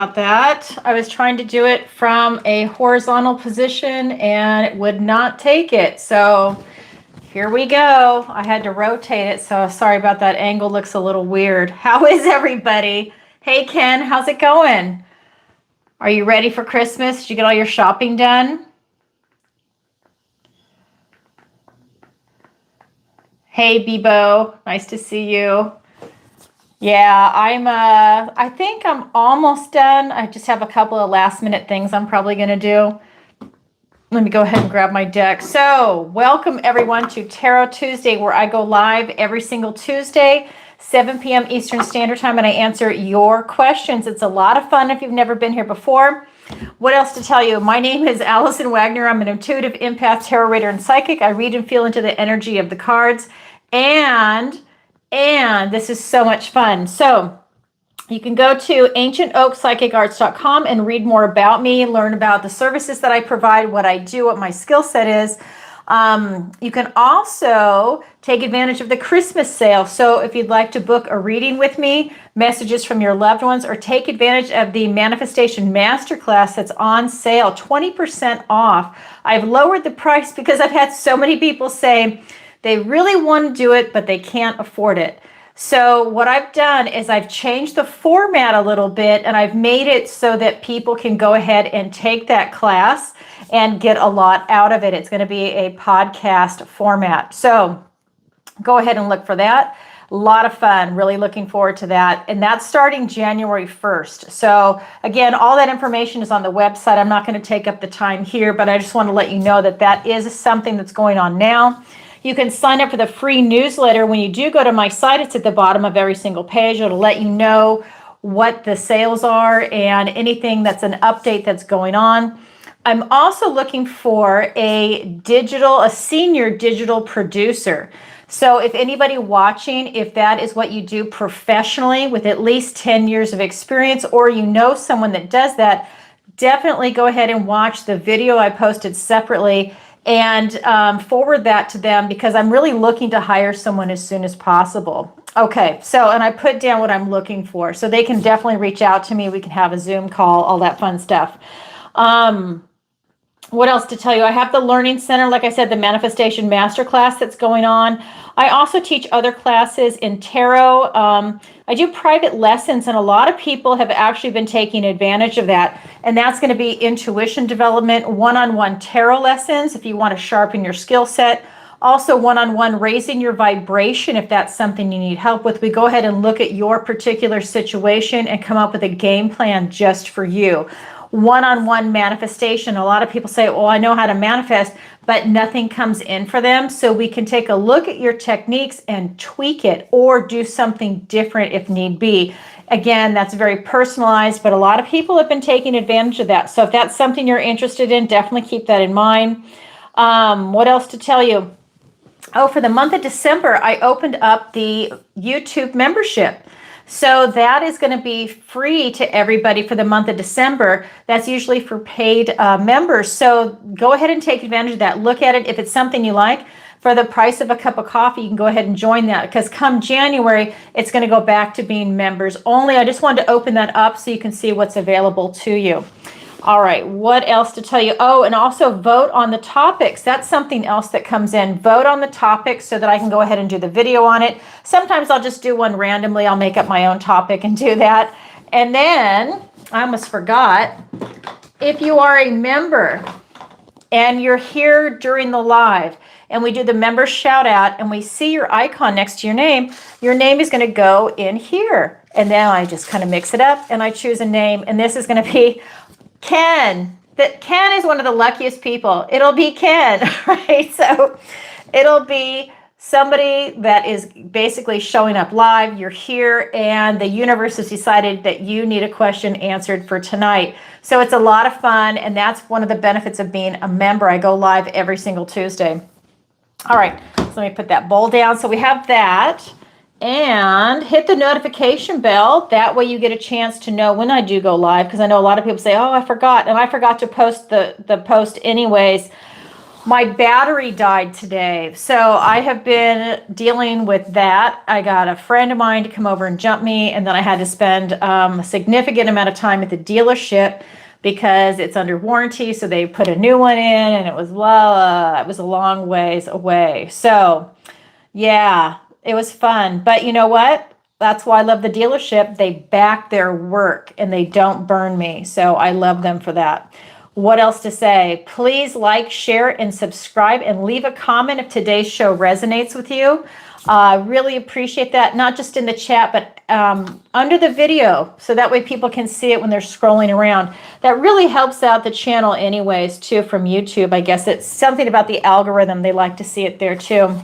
about that. I was trying to do it from a horizontal position and it would not take it. So here we go. I had to rotate it. So sorry about that. Angle looks a little weird. How is everybody? Hey, Ken, how's it going? Are you ready for Christmas? Did you get all your shopping done? Hey, Bebo, nice to see you. Yeah, I think I'm almost done. I just have a couple of last minute things I'm probably going to do. Let me go ahead and grab my deck. So welcome everyone to Tarot Tuesday, where I go live every single Tuesday, 7 p.m. Eastern Standard Time, and I answer your questions. It's a lot of fun if you've never been here before. What else to tell you? My name is Alison Wagner. I'm an intuitive empath, tarot reader, and psychic. I read and feel into the energy of the cards. And this is so much fun. So you can go to ancientoakpsychicarts.com and read more about me, learn about the services that I provide, what I do, what my skill set is. You can also take advantage of the Christmas sale. So if you'd like to book a reading with me, messages from your loved ones, or take advantage of the Manifestation Masterclass that's on sale, 20% off. I've lowered the price because I've had so many people say they really want to do it, but they can't afford it. So what I've done is I've changed the format a little bit, and I've made it so that people can go ahead and take that class and get a lot out of it. It's going to be a podcast format. So go ahead and look for that. A lot of fun. Really looking forward to that. And that's starting January 1st. So again, all that information is on the website. I'm not going to take up the time here, but I just want to let you know that that is something that's going on now. You can sign up for the free newsletter. When you do go to my site, it's at the bottom of every single page. It'll let you know what the sales are and anything that's an update that's going on. I'm also looking for a senior digital producer. So if anybody watching, if that is what you do professionally with at least 10 years of experience, or you know someone that does that, definitely go ahead and watch the video I posted separately and forward that to them, because I'm really looking to hire someone as soon as possible. Okay, so, and I put down what I'm looking for, so they can definitely reach out to me. We can have a Zoom call, all that fun stuff. What else to tell you? I have the Learning Center, like I said, the Manifestation Masterclass that's going on. I also teach other classes in tarot. I do private lessons, and a lot of people have actually been taking advantage of that. And that's going to be intuition development, one-on-one tarot lessons if you want to sharpen your skill set. Also one-on-one raising your vibration if that's something you need help with. We go ahead and look at your particular situation and come up with a game plan just for you. One-on-one manifestation. A lot of people say, oh, I know how to manifest, but nothing comes in for them. So we can take a look at your techniques and tweak it or do something different if need be. Again, that's very personalized, but a lot of people have been taking advantage of that. So if that's something you're interested in, definitely keep that in mind. What else to tell you? Oh, for the month of December, I opened up the YouTube membership. So that is going to be free to everybody for the month of December. That's usually for paid members. So go ahead and take advantage of that. Look at it. If it's something you like, for the price of a cup of coffee, you can go ahead and join that, because come January, it's going to go back to being members only. I just wanted to open that up so you can see what's available to you. All right, what else to tell you? Oh, and also vote on the topics. That's something else that comes in. Vote on the topics so that I can go ahead and do the video on it. Sometimes I'll just do one randomly. I'll make up my own topic and do that. And then, I almost forgot, if you are a member and you're here during the live and we do the member shout out and we see your icon next to your name is going to go in here. And then I just kind of mix it up and I choose a name. And this is going to be Ken. Ken is one of the luckiest people. It'll be Ken, right? So it'll be somebody that is basically showing up live. You're here and the universe has decided that you need a question answered for tonight. So it's a lot of fun, and that's one of the benefits of being a member. I go live every single Tuesday. All right, so let me put that bowl down. So we have that. And hit the notification bell. That way you get a chance to know when I do go live, because I know a lot of people say, oh, I forgot. And I forgot to post the post anyways. My battery died today, so I have been dealing with that. I got a friend of mine to come over and jump me, and then I had to spend a significant amount of time at the dealership because it's under warranty, so they put a new one in, and it was it was a long ways away. So yeah, it was fun. But you know what? That's why I love the dealership. They back their work and they don't burn me. So I love them for that. What else to say? Please like, share, and subscribe, and leave a comment if today's show resonates with you. Really appreciate that, not just in the chat, but under the video, so that way people can see it when they're scrolling around. That really helps out the channel anyways, too, from YouTube. I guess it's something about the algorithm. They like to see it there, too.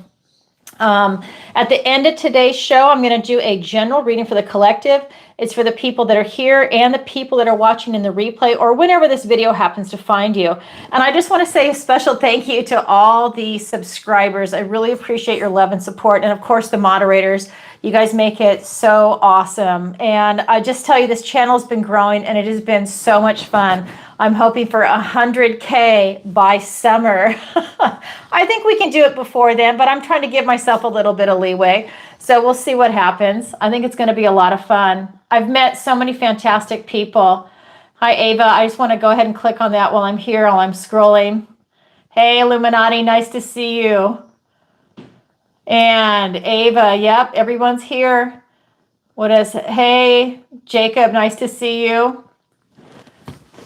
At the end of today's show, I'm going to do a general reading for the collective. It's for the people that are here and the people that are watching in the replay or whenever this video happens to find you. And I just want to say a special thank you to all the subscribers. I really appreciate your love and support. And of course, the moderators. You guys make it so awesome. And I just tell you, this channel has been growing and it has been so much fun. I'm hoping for 100K by summer. I think we can do it before then, but I'm trying to give myself a little bit of leeway. So we'll see what happens. I think it's going to be a lot of fun. I've met so many fantastic people. Hi, Ava. I just want to go ahead and click on that while I'm here, while I'm scrolling. Hey, Illuminati. Nice to see you. And Ava, yep, everyone's here. Hey, Jacob, nice to see you.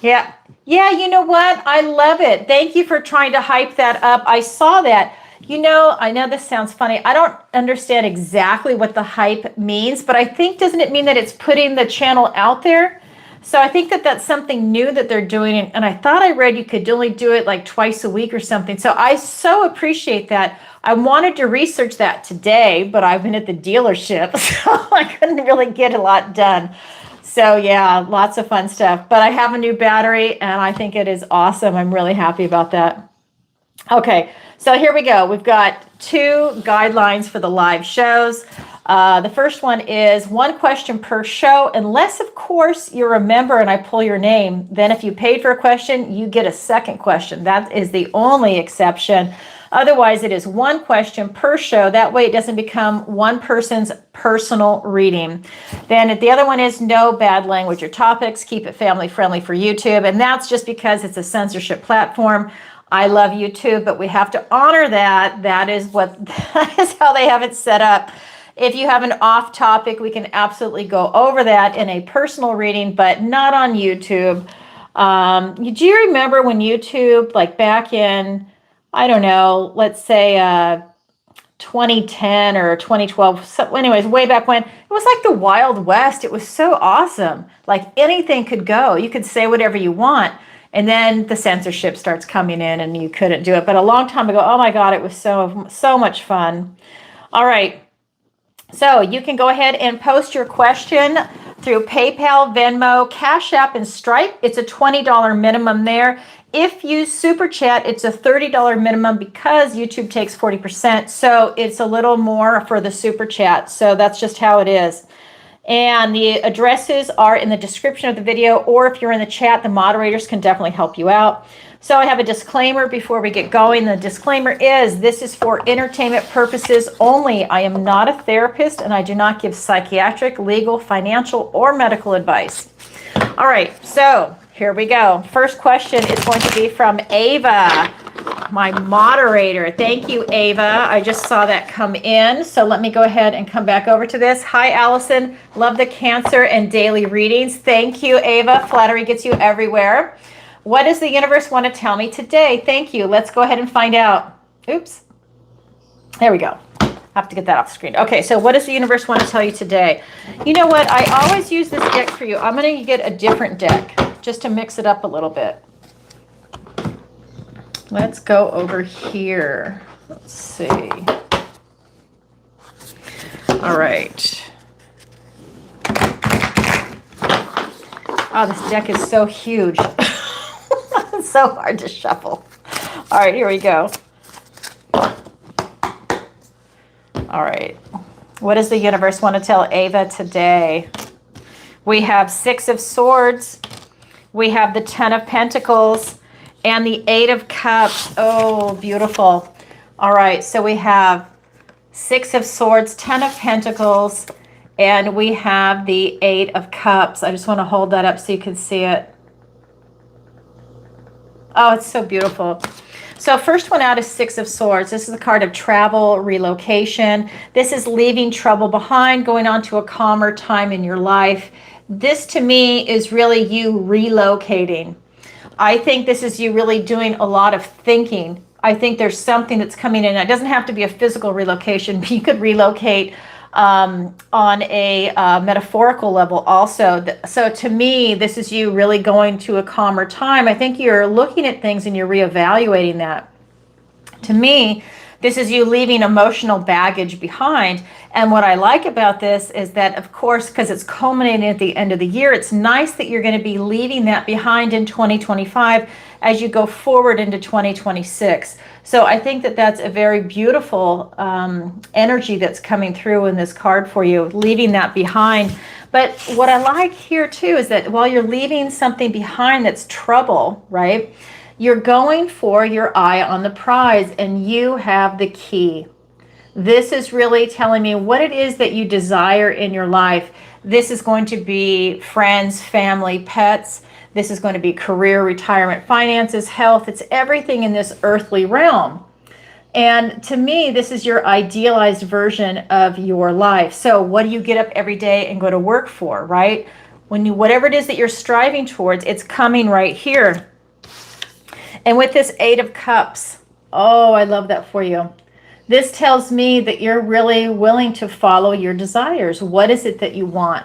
Yeah, you know what? I love it. Thank you for trying to hype that up. I saw that. You know, I know this sounds funny. I don't understand exactly what the hype means, but I think, doesn't it mean that it's putting the channel out there? So I think that that's something new that they're doing. And I thought I read you could only do it like twice a week or something. So I so appreciate that. I wanted to research that today, but I've been at the dealership, so I couldn't really get a lot done. So yeah, lots of fun stuff. But I have a new battery and I think it is awesome. I'm really happy about that. Okay, so here we go. We've got 2 guidelines for the live shows. The first one is 1 question per show, unless, of course, you're a member and I pull your name. Then if you paid for a question, you get a second question. That is the only exception. Otherwise, it is 1 question per show. That way it doesn't become one person's personal reading. Then the other one is no bad language or topics. Keep it family friendly for YouTube. And that's just because it's a censorship platform. I love YouTube, but we have to honor that. That is how they have it set up. If you have an off topic, we can absolutely go over that in a personal reading, but not on YouTube. Do you remember when YouTube, like back in, I don't know, let's say 2010 or 2012. So anyways, way back when, it was like the Wild West. It was so awesome. Like anything could go. You could say whatever you want. And then the censorship starts coming in and you couldn't do it. But a long time ago, oh my God, it was so much fun. All right. So you can go ahead and post your question through PayPal, Venmo, Cash App, and Stripe. It's a $20 minimum there. If you super chat, it's a $30 minimum because YouTube takes 40%. So it's a little more for the super chat. So that's just how it is. And the addresses are in the description of the video, or if you're in the chat, the moderators can definitely help you out. So I have a disclaimer before we get going. The disclaimer is this is for entertainment purposes only. I am not a therapist and I do not give psychiatric, legal, financial, or medical advice. All right, so here we go. First question is going to be from Ava, my moderator. Thank you, Ava. I just saw that come in. So let me go ahead and come back over to this. Hi, Alison. Love the Cancer and daily readings. Thank you, Ava. Flattery gets you everywhere. What does the universe want to tell me today? Thank you. Let's go ahead and find out. Oops. There we go. I have to get that off the screen. Okay, so what does the universe want to tell you today? You know what? I always use this deck for you. I'm going to get a different deck just to mix it up a little bit. Let's go over here. Let's see. All right. Oh, this deck is so huge. It's so hard to shuffle. All right, here we go. All right. What does the universe want to tell Ava today? We have 6 of Swords. We have the 10 of Pentacles. and the Eight of Cups. Oh, beautiful. All right, so we have Six of Swords, Ten of Pentacles, and we have the Eight of Cups. I just want to hold that up so you can see it. Oh, it's so beautiful. So first one out is Six of Swords. This is a card of travel, relocation. This is leaving trouble behind, going on to a calmer time in your life. This to me is really you relocating. I think this is you really doing a lot of thinking. I think there's something that's coming in. It doesn't have to be a physical relocation, but you could relocate on a metaphorical level also. So to me, this is you really going to a calmer time. I think you're looking at things and you're reevaluating that. To me, this is you leaving emotional baggage behind. And what I like about this is that, of course, because it's culminating at the end of the year, it's nice that you're going to be leaving that behind in 2025 as you go forward into 2026. So I think that that's a very beautiful energy that's coming through in this card for you, leaving that behind. But what I like here too is that while you're leaving something behind that's trouble, right? You're going for your eye on the prize, and you have the key. This is really telling me what it is that you desire in your life. This is going to be friends, family, pets. This is going to be career, retirement, finances, health. It's everything in this earthly realm. And to me, this is your idealized version of your life. So what do you get up every day and go to work for, right? Whatever it is that you're striving towards, it's coming right here. And with this Eight of Cups, oh, I love that for you. This tells me that you're really willing to follow your desires. What is it that you want?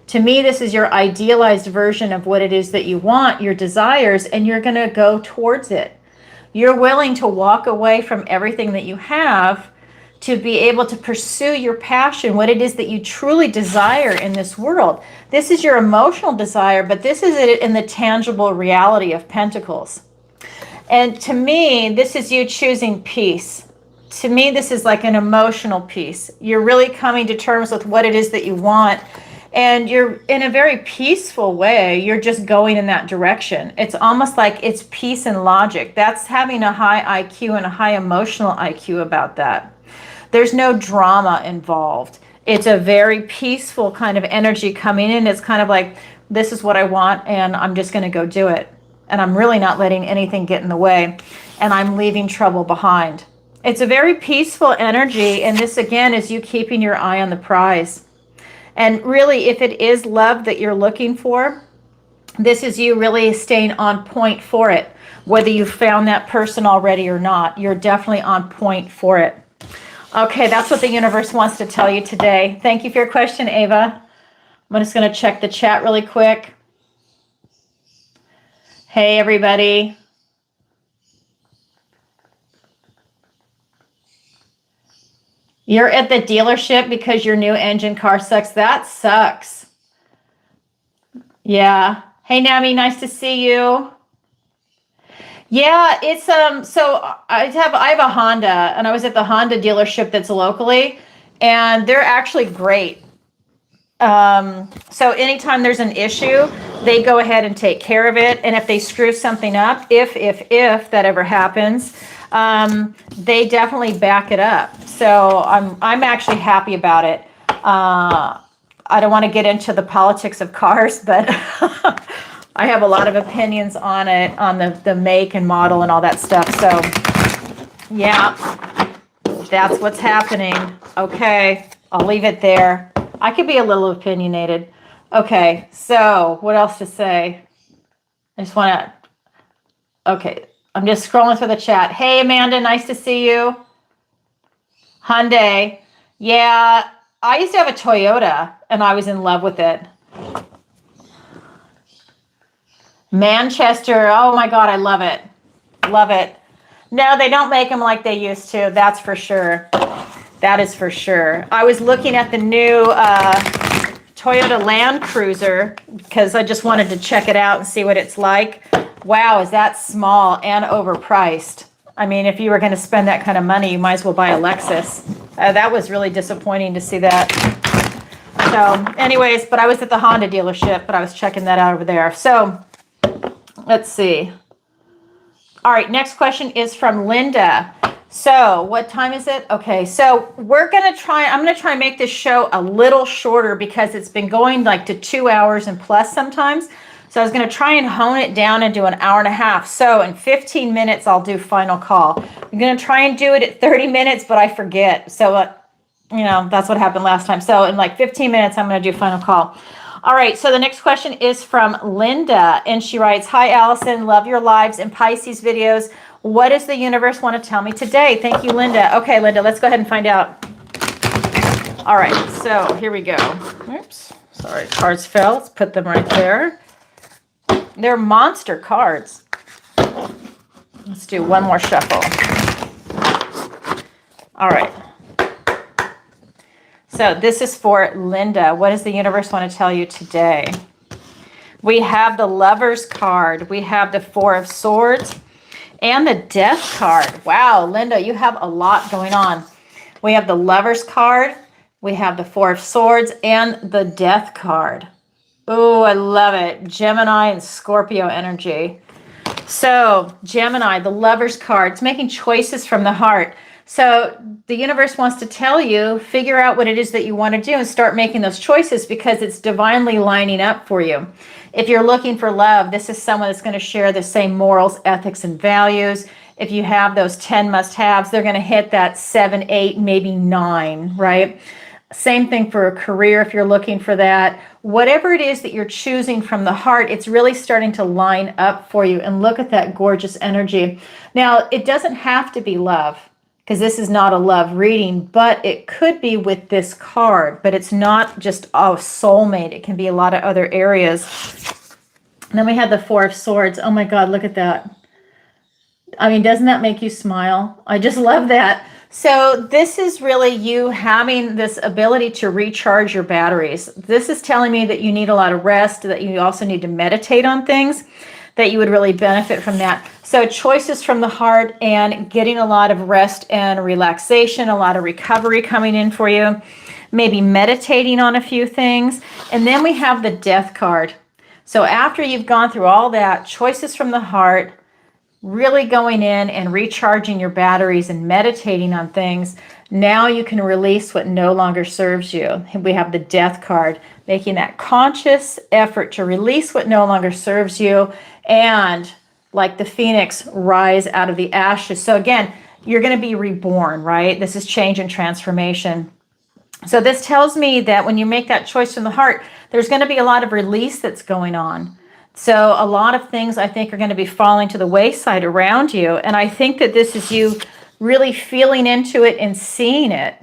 To me, this is your idealized version of what it is that you want, your desires, and you're going to go towards it. You're willing to walk away from everything that you have to be able to pursue your passion, what it is that you truly desire in this world. This is your emotional desire, but this is it in the tangible reality of Pentacles. And to me, this is you choosing peace. To me, this is like an emotional peace. You're really coming to terms with what it is that you want. And you're in a very peaceful way. You're just going in that direction. It's almost like it's peace and logic. That's having a high IQ and a high emotional IQ about that. There's no drama involved. It's a very peaceful kind of energy coming in. It's kind of like, this is what I want, and I'm just going to go do it. And I'm really not letting anything get in the way, and I'm leaving trouble behind. It's a very peaceful energy, and this again is you keeping your eye on the prize. And really, if it is love that you're looking for, this is you really staying on point for it. Whether you've found that person already or not, you're definitely on point for it. Okay, that's what the universe wants to tell you today. Thank you for your question, Ava. I'm just going to check the chat really quick. Hey, everybody. You're at the dealership because your new engine car sucks. That sucks. Yeah. Hey, Nami, nice to see you. Yeah, it's so I have a Honda, and I was at the Honda dealership that's locally, and they're actually great. So anytime there's an issue, they go ahead and take care of it. And if they screw something up, if that ever happens, they definitely back it up. So I'm actually happy about it. I don't want to get into the politics of cars, but I have a lot of opinions on it, on the make and model and all that stuff. So yeah, that's what's happening. Okay, I'll leave it there. I could be a little opinionated. Okay, so what else to say? I just want to, okay, I'm just scrolling through the chat. Hey, Amanda, nice to see you. Hyundai. Yeah, I used to have a Toyota, and I was in love with it. Manchester. Oh, my God, I love it. Love it. No, they don't make them like they used to. That's for sure. That is for sure. I was looking at the new Toyota Land Cruiser because I just wanted to check it out and see what it's like. Wow, is that small and overpriced? I mean, if you were going to spend that kind of money, you might as well buy a Lexus. That was really disappointing to see that. So anyways, but I was at the Honda dealership, but I was checking that out over there. So let's see. All right, next question is from Linda. So what time is it? Okay, so I'm going to try and make this show a little shorter because it's been going like to 2 hours and plus sometimes. So I was going to try and hone it down and do an hour and a half. So in 15 minutes, I'll do final call. I'm going to try and do it at 30 minutes, but I forget. So, that's what happened last time. So in like 15 minutes, I'm going to do final call. All right, so the next question is from Linda, and she writes, "Hi, Allison, love your lives and Pisces videos. What does the universe want to tell me today?" Thank you, Linda. Okay, Linda, let's go ahead and find out. All right, so here we go. Oops, sorry, cards fell. Let's put them right there. They're monster cards. Let's do one more shuffle. All right. So this is for Linda. What does the universe want to tell you today? We have the Lovers card. We have the Four of Swords and the Death card. Wow, Linda, you have a lot going on. We have the Lovers card. We have the Four of Swords and the Death card. Oh, I love it. Gemini and Scorpio energy. So Gemini, the Lovers card, it's making choices from the heart. So the universe wants to tell you, figure out what it is that you want to do and start making those choices because it's divinely lining up for you. If you're looking for love, this is someone that's going to share the same morals, ethics, and values. If you have those 10 must-haves, they're going to hit that 7, 8, maybe 9, right? Same thing for a career if you're looking for that. Whatever it is that you're choosing from the heart, it's really starting to line up for you. And look at that gorgeous energy. Now, it doesn't have to be love, because this is not a love reading, but it could be with this card, but it's not just a soulmate. It can be a lot of other areas. And then we have the Four of Swords. Oh my God, look at that. I mean, doesn't that make you smile? I just love that. So this is really you having this ability to recharge your batteries. This is telling me that you need a lot of rest, that you also need to meditate on things, that you would really benefit from that. So choices from the heart and getting a lot of rest and relaxation, a lot of recovery coming in for you, maybe meditating on a few things. And then we have the Death card. So after you've gone through all that, choices from the heart, really going in and recharging your batteries and meditating on things, now you can release what no longer serves you. We have the Death card, making that conscious effort to release what no longer serves you and, like the phoenix, rise out of the ashes. So again, you're going to be reborn, right? This is change and transformation. So this tells me that when you make that choice from the heart, there's going to be a lot of release that's going on. So a lot of things I think are going to be falling to the wayside around you. And I think that this is you really feeling into it and seeing it.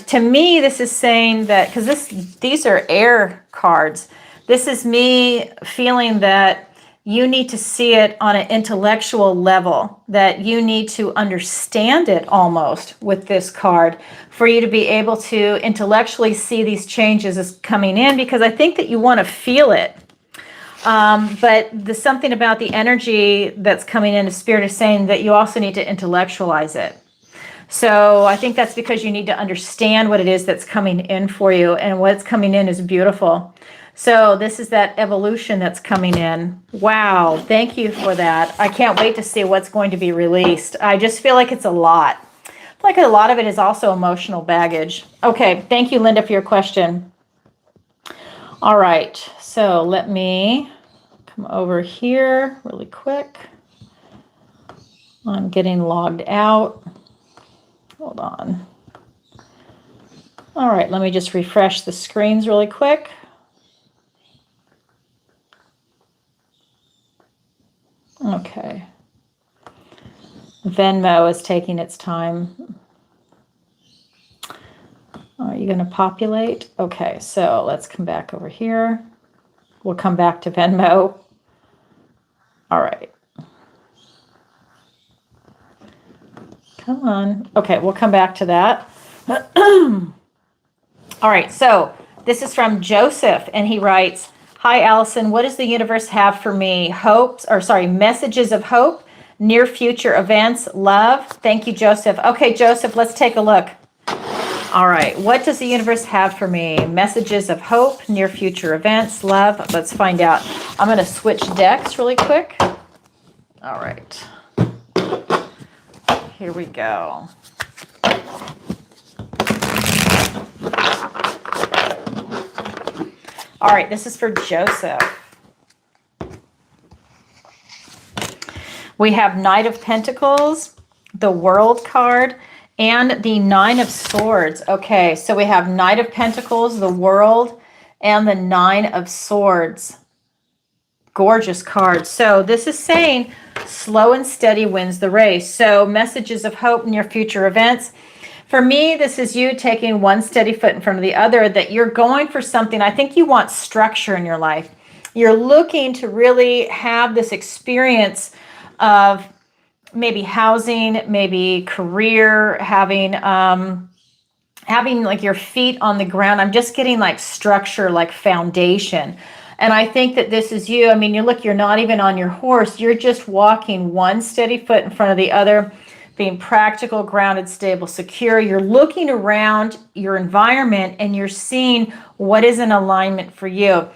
To me, this is saying that, because these are air cards, this is me feeling that you need to see it on an intellectual level, that you need to understand it almost with this card for you to be able to intellectually see these changes as coming in, because I think that you want to feel it. But there's something about the energy that's coming in, the spirit is saying that you also need to intellectualize it. So I think that's because you need to understand what it is that's coming in for you, and what's coming in is beautiful. So this is that evolution that's coming in. Wow, thank you for that. I can't wait to see what's going to be released. I just feel like it's a lot. I feel like a lot of it is also emotional baggage. Okay, thank you, Linda, for your question. All right, so let me come over here really quick. I'm getting logged out. Hold on. All right, let me just refresh the screens really quick. Okay. Venmo is taking its time. Are you going to populate? Okay, so let's come back over here. We'll come back to Venmo. All right. Come on. Okay, we'll come back to that. All right, so this is from Joseph, and he writes, "Hi, Allison. What does the universe have for me? Messages of hope, near future events, love." Thank you, Joseph. Okay, Joseph, let's take a look. All right, what does the universe have for me? Messages of hope, near future events, love. Let's find out. I'm going to switch decks really quick. All right. Here we go. All right, this is for Joseph. We have Knight of Pentacles, the World card, and the Nine of Swords. Okay, so we have Knight of Pentacles, the World, and the Nine of Swords. Gorgeous card. So this is saying slow and steady wins the race. So messages of hope in your future events. For me, this is you taking one steady foot in front of the other, that you're going for something. I think you want structure in your life. You're looking to really have this experience of maybe housing, maybe career, having like your feet on the ground. I'm just getting like structure, like foundation. And I think that this is you. I mean, you're not even on your horse. You're just walking one steady foot in front of the other, being practical, grounded, stable, secure. You're looking around your environment and you're seeing what is in alignment for you.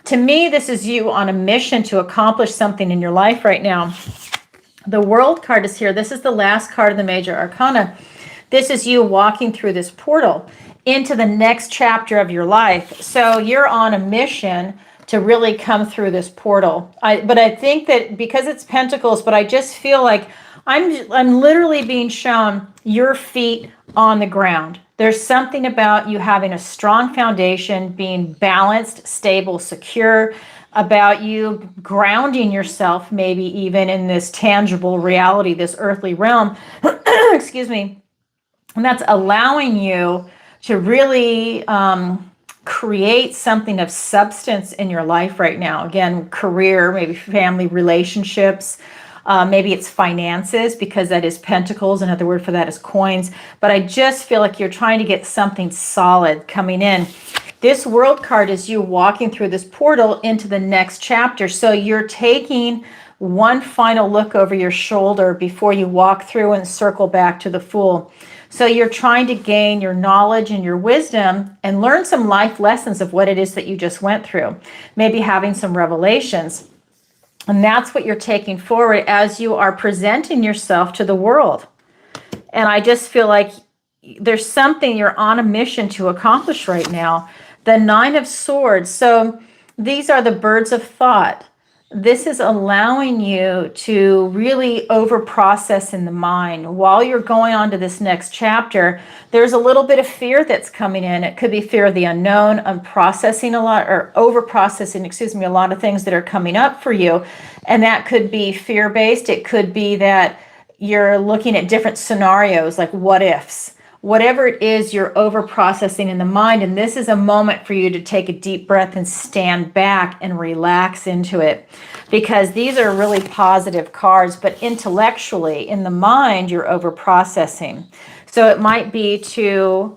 To me, this is you on a mission to accomplish something in your life right now. The World card is here. This is the last card of the Major Arcana. This is you walking through this portal into the next chapter of your life. So you're on a mission to really come through this portal. But I think that because it's Pentacles, but I just feel like I'm literally being shown your feet on the ground. There's something about you having a strong foundation, being balanced, stable, secure, about you grounding yourself maybe even in this tangible reality, this earthly realm, excuse me. And that's allowing you to really create something of substance in your life right now. Again, career, maybe family relationships, maybe it's finances, because that is Pentacles. Another word for that is coins. But I just feel like you're trying to get something solid coming in. This World card is you walking through this portal into the next chapter. So you're taking one final look over your shoulder before you walk through and circle back to the Fool. So you're trying to gain your knowledge and your wisdom and learn some life lessons of what it is that you just went through. Maybe having some revelations. And that's what you're taking forward as you are presenting yourself to the world. And I just feel like there's something you're on a mission to accomplish right now. The Nine of Swords. So these are the birds of thought. This is allowing you to really over-process in the mind. While you're going on to this next chapter, there's a little bit of fear that's coming in. It could be fear of the unknown, unprocessing a lot, or over-processing, a lot of things that are coming up for you. And that could be fear-based. It could be that you're looking at different scenarios, like what ifs. Whatever it is, you're over-processing in the mind, and this is a moment for you to take a deep breath and stand back and relax into it, because these are really positive cards, but intellectually, in the mind, you're over-processing. So it might be to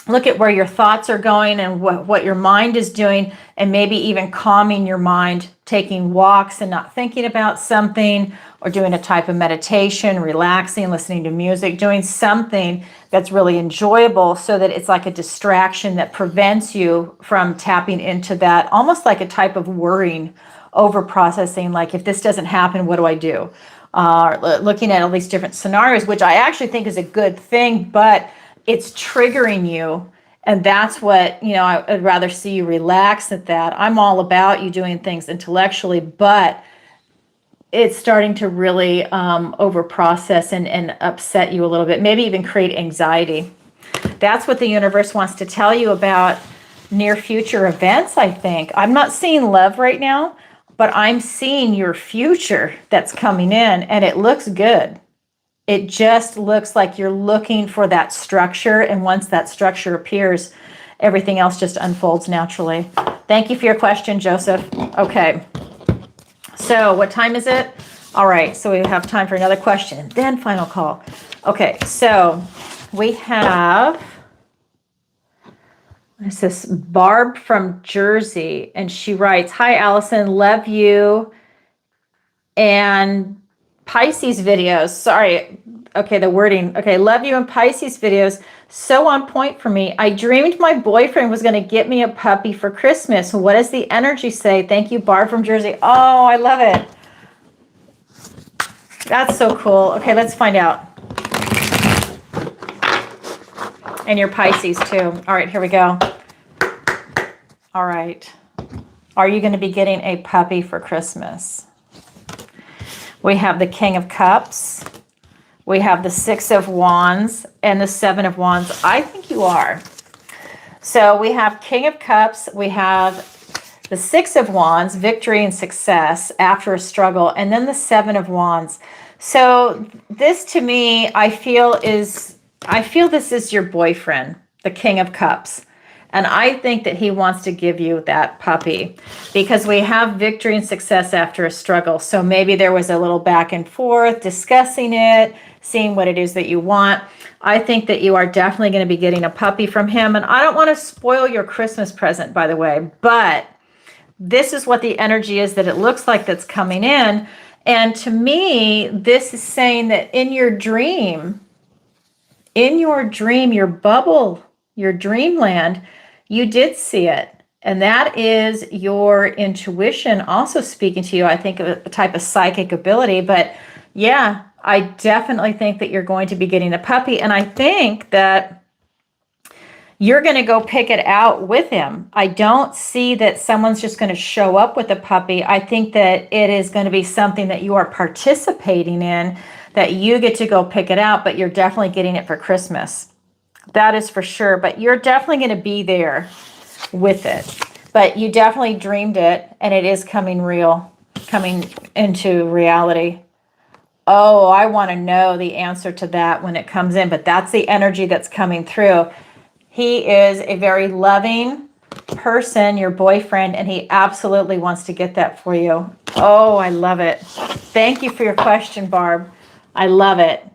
look at where your thoughts are going and what your mind is doing, and maybe even calming your mind, taking walks and not thinking about something, or doing a type of meditation, relaxing, listening to music, doing something that's really enjoyable so that it's like a distraction that prevents you from tapping into that, almost like a type of worrying, over processing, like if this doesn't happen, what do I do? Looking at all these different scenarios, which I actually think is a good thing, but it's triggering you. And that's what, I'd rather see you relax at that. I'm all about you doing things intellectually, but it's starting to really over-process and upset you a little bit, maybe even create anxiety. That's what the universe wants to tell you about near future events, I think. I'm not seeing love right now, but I'm seeing your future that's coming in, and it looks good. It just looks like you're looking for that structure, and once that structure appears, everything else just unfolds naturally. Thank you for your question, Joseph. Okay. So what time is it? All right, so we have time for another question and then final call. Okay, so we have, what is this? Barb from Jersey, and she writes, "Hi, Alison, love you and Pisces videos." Sorry, okay, the wording. Okay, love you and Pisces videos. So on point for me. I dreamed my boyfriend was going to get me a puppy for Christmas. What does the energy say? Thank you, Barb from Jersey. Oh, I love it. That's so cool. Okay, let's find out. And your Pisces too. All right, here we go. All right. Are you going to be getting a puppy for Christmas? We have the King of Cups. We have the Six of Wands and the Seven of Wands. I think you are. So we have King of Cups. We have the Six of Wands, victory and success after a struggle, and then the Seven of Wands. So this to me, I feel this is your boyfriend, the King of Cups. And I think that he wants to give you that puppy because we have victory and success after a struggle. So maybe there was a little back and forth, discussing it, seeing what it is that you want. I think that you are definitely going to be getting a puppy from him. And I don't want to spoil your Christmas present, by the way, but this is what the energy is that it looks like that's coming in. And to me, this is saying that in your dream, your bubble, your dreamland, you did see it. And that is your intuition also speaking to you. I think of a type of psychic ability. But yeah, I definitely think that you're going to be getting a puppy. And I think that you're going to go pick it out with him. I don't see that someone's just going to show up with a puppy. I think that it is going to be something that you are participating in, that you get to go pick it out, but you're definitely getting it for Christmas. That is for sure. But you're definitely going to be there with it. But you definitely dreamed it, and it is coming into reality. Oh, I want to know the answer to that when it comes in, but that's the energy that's coming through. He is a very loving person, your boyfriend, and he absolutely wants to get that for you. Oh, I love it. Thank you for your question, Barb. I love it.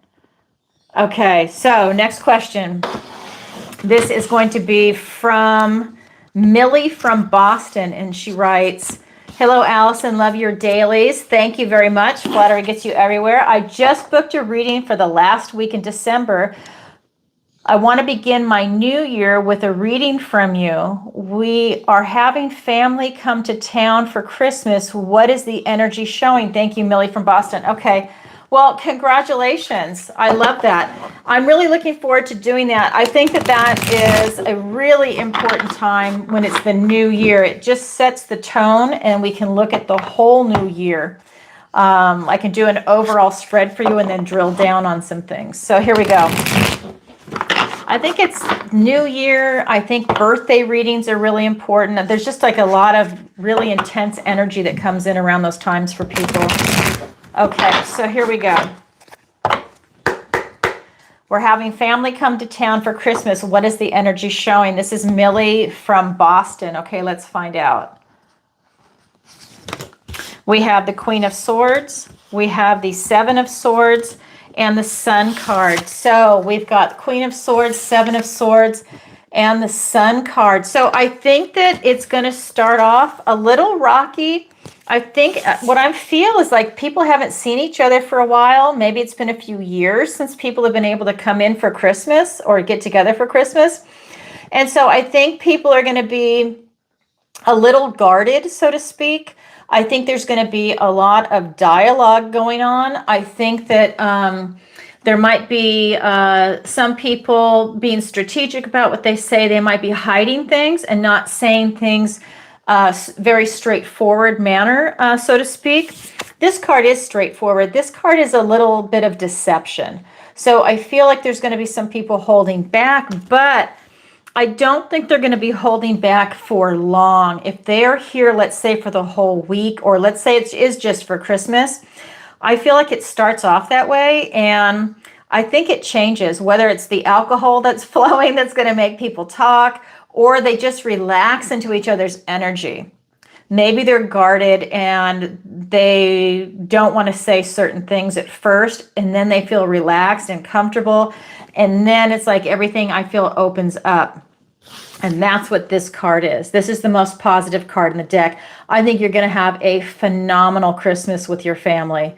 Okay, so next question. This is going to be from Millie from Boston, and she writes, hello, Alison. Love your dailies. Thank you very much. Flattery gets you everywhere. I just booked a reading for the last week in December. I want to begin my new year with a reading from you. We are having family come to town for Christmas. What is the energy showing? Thank you, Millie from Boston. Okay. Well, congratulations. I love that. I'm really looking forward to doing that. I think that that is a really important time when it's the new year. It just sets the tone and we can look at the whole new year. I can do an overall spread for you and then drill down on some things. So here we go. I think it's New Year. I think birthday readings are really important. There's just like a lot of really intense energy that comes in around those times for people. Okay, so here we go. We're having family come to town for Christmas. What is the energy showing? This is Millie from Boston. Okay, let's find out. We have the Queen of Swords. We have the Seven of Swords. And the Sun card. So we've got Queen of Swords, Seven of Swords, and the Sun card. So I think that it's going to start off a little rocky. I think what I feel is like people haven't seen each other for a while. Maybe it's been a few years since people have been able to come in for Christmas or get together for Christmas. And so I think people are going to be a little guarded, so to speak. I think there's going to be a lot of dialogue going on. I think that there might be some people being strategic about what they say. They might be hiding things and not saying things very straightforward manner, so to speak. This card is straightforward. This card is a little bit of deception. So I feel like there's going to be some people holding back, but I don't think they're going to be holding back for long. If they're here, let's say for the whole week, or let's say it is just for Christmas, I feel like it starts off that way. And I think it changes, whether it's the alcohol that's flowing that's going to make people talk, or they just relax into each other's energy. Maybe they're guarded and they don't want to say certain things at first, and then they feel relaxed and comfortable. And then it's like everything I feel opens up. And that's what this card is. This is the most positive card in the deck. I think you're going to have a phenomenal Christmas with your family.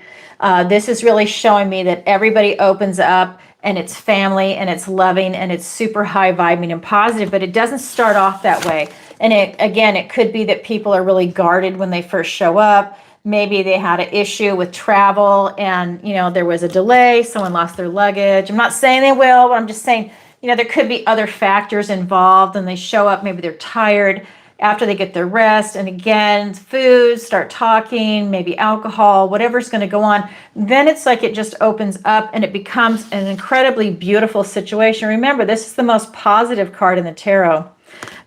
This is really showing me that everybody opens up and it's family and it's loving and it's super high vibing and positive, but it doesn't start off that way. And it could be that people are really guarded when they first show up. maybe they had an issue with travel and, there was a delay, someone lost their luggage. I'm not saying they will, but I'm just saying, there could be other factors involved, and they show up, maybe they're tired after they get their rest. And again, food, start talking, maybe alcohol, whatever's going to go on. Then it's like it just opens up and it becomes an incredibly beautiful situation. Remember, this is the most positive card in the tarot.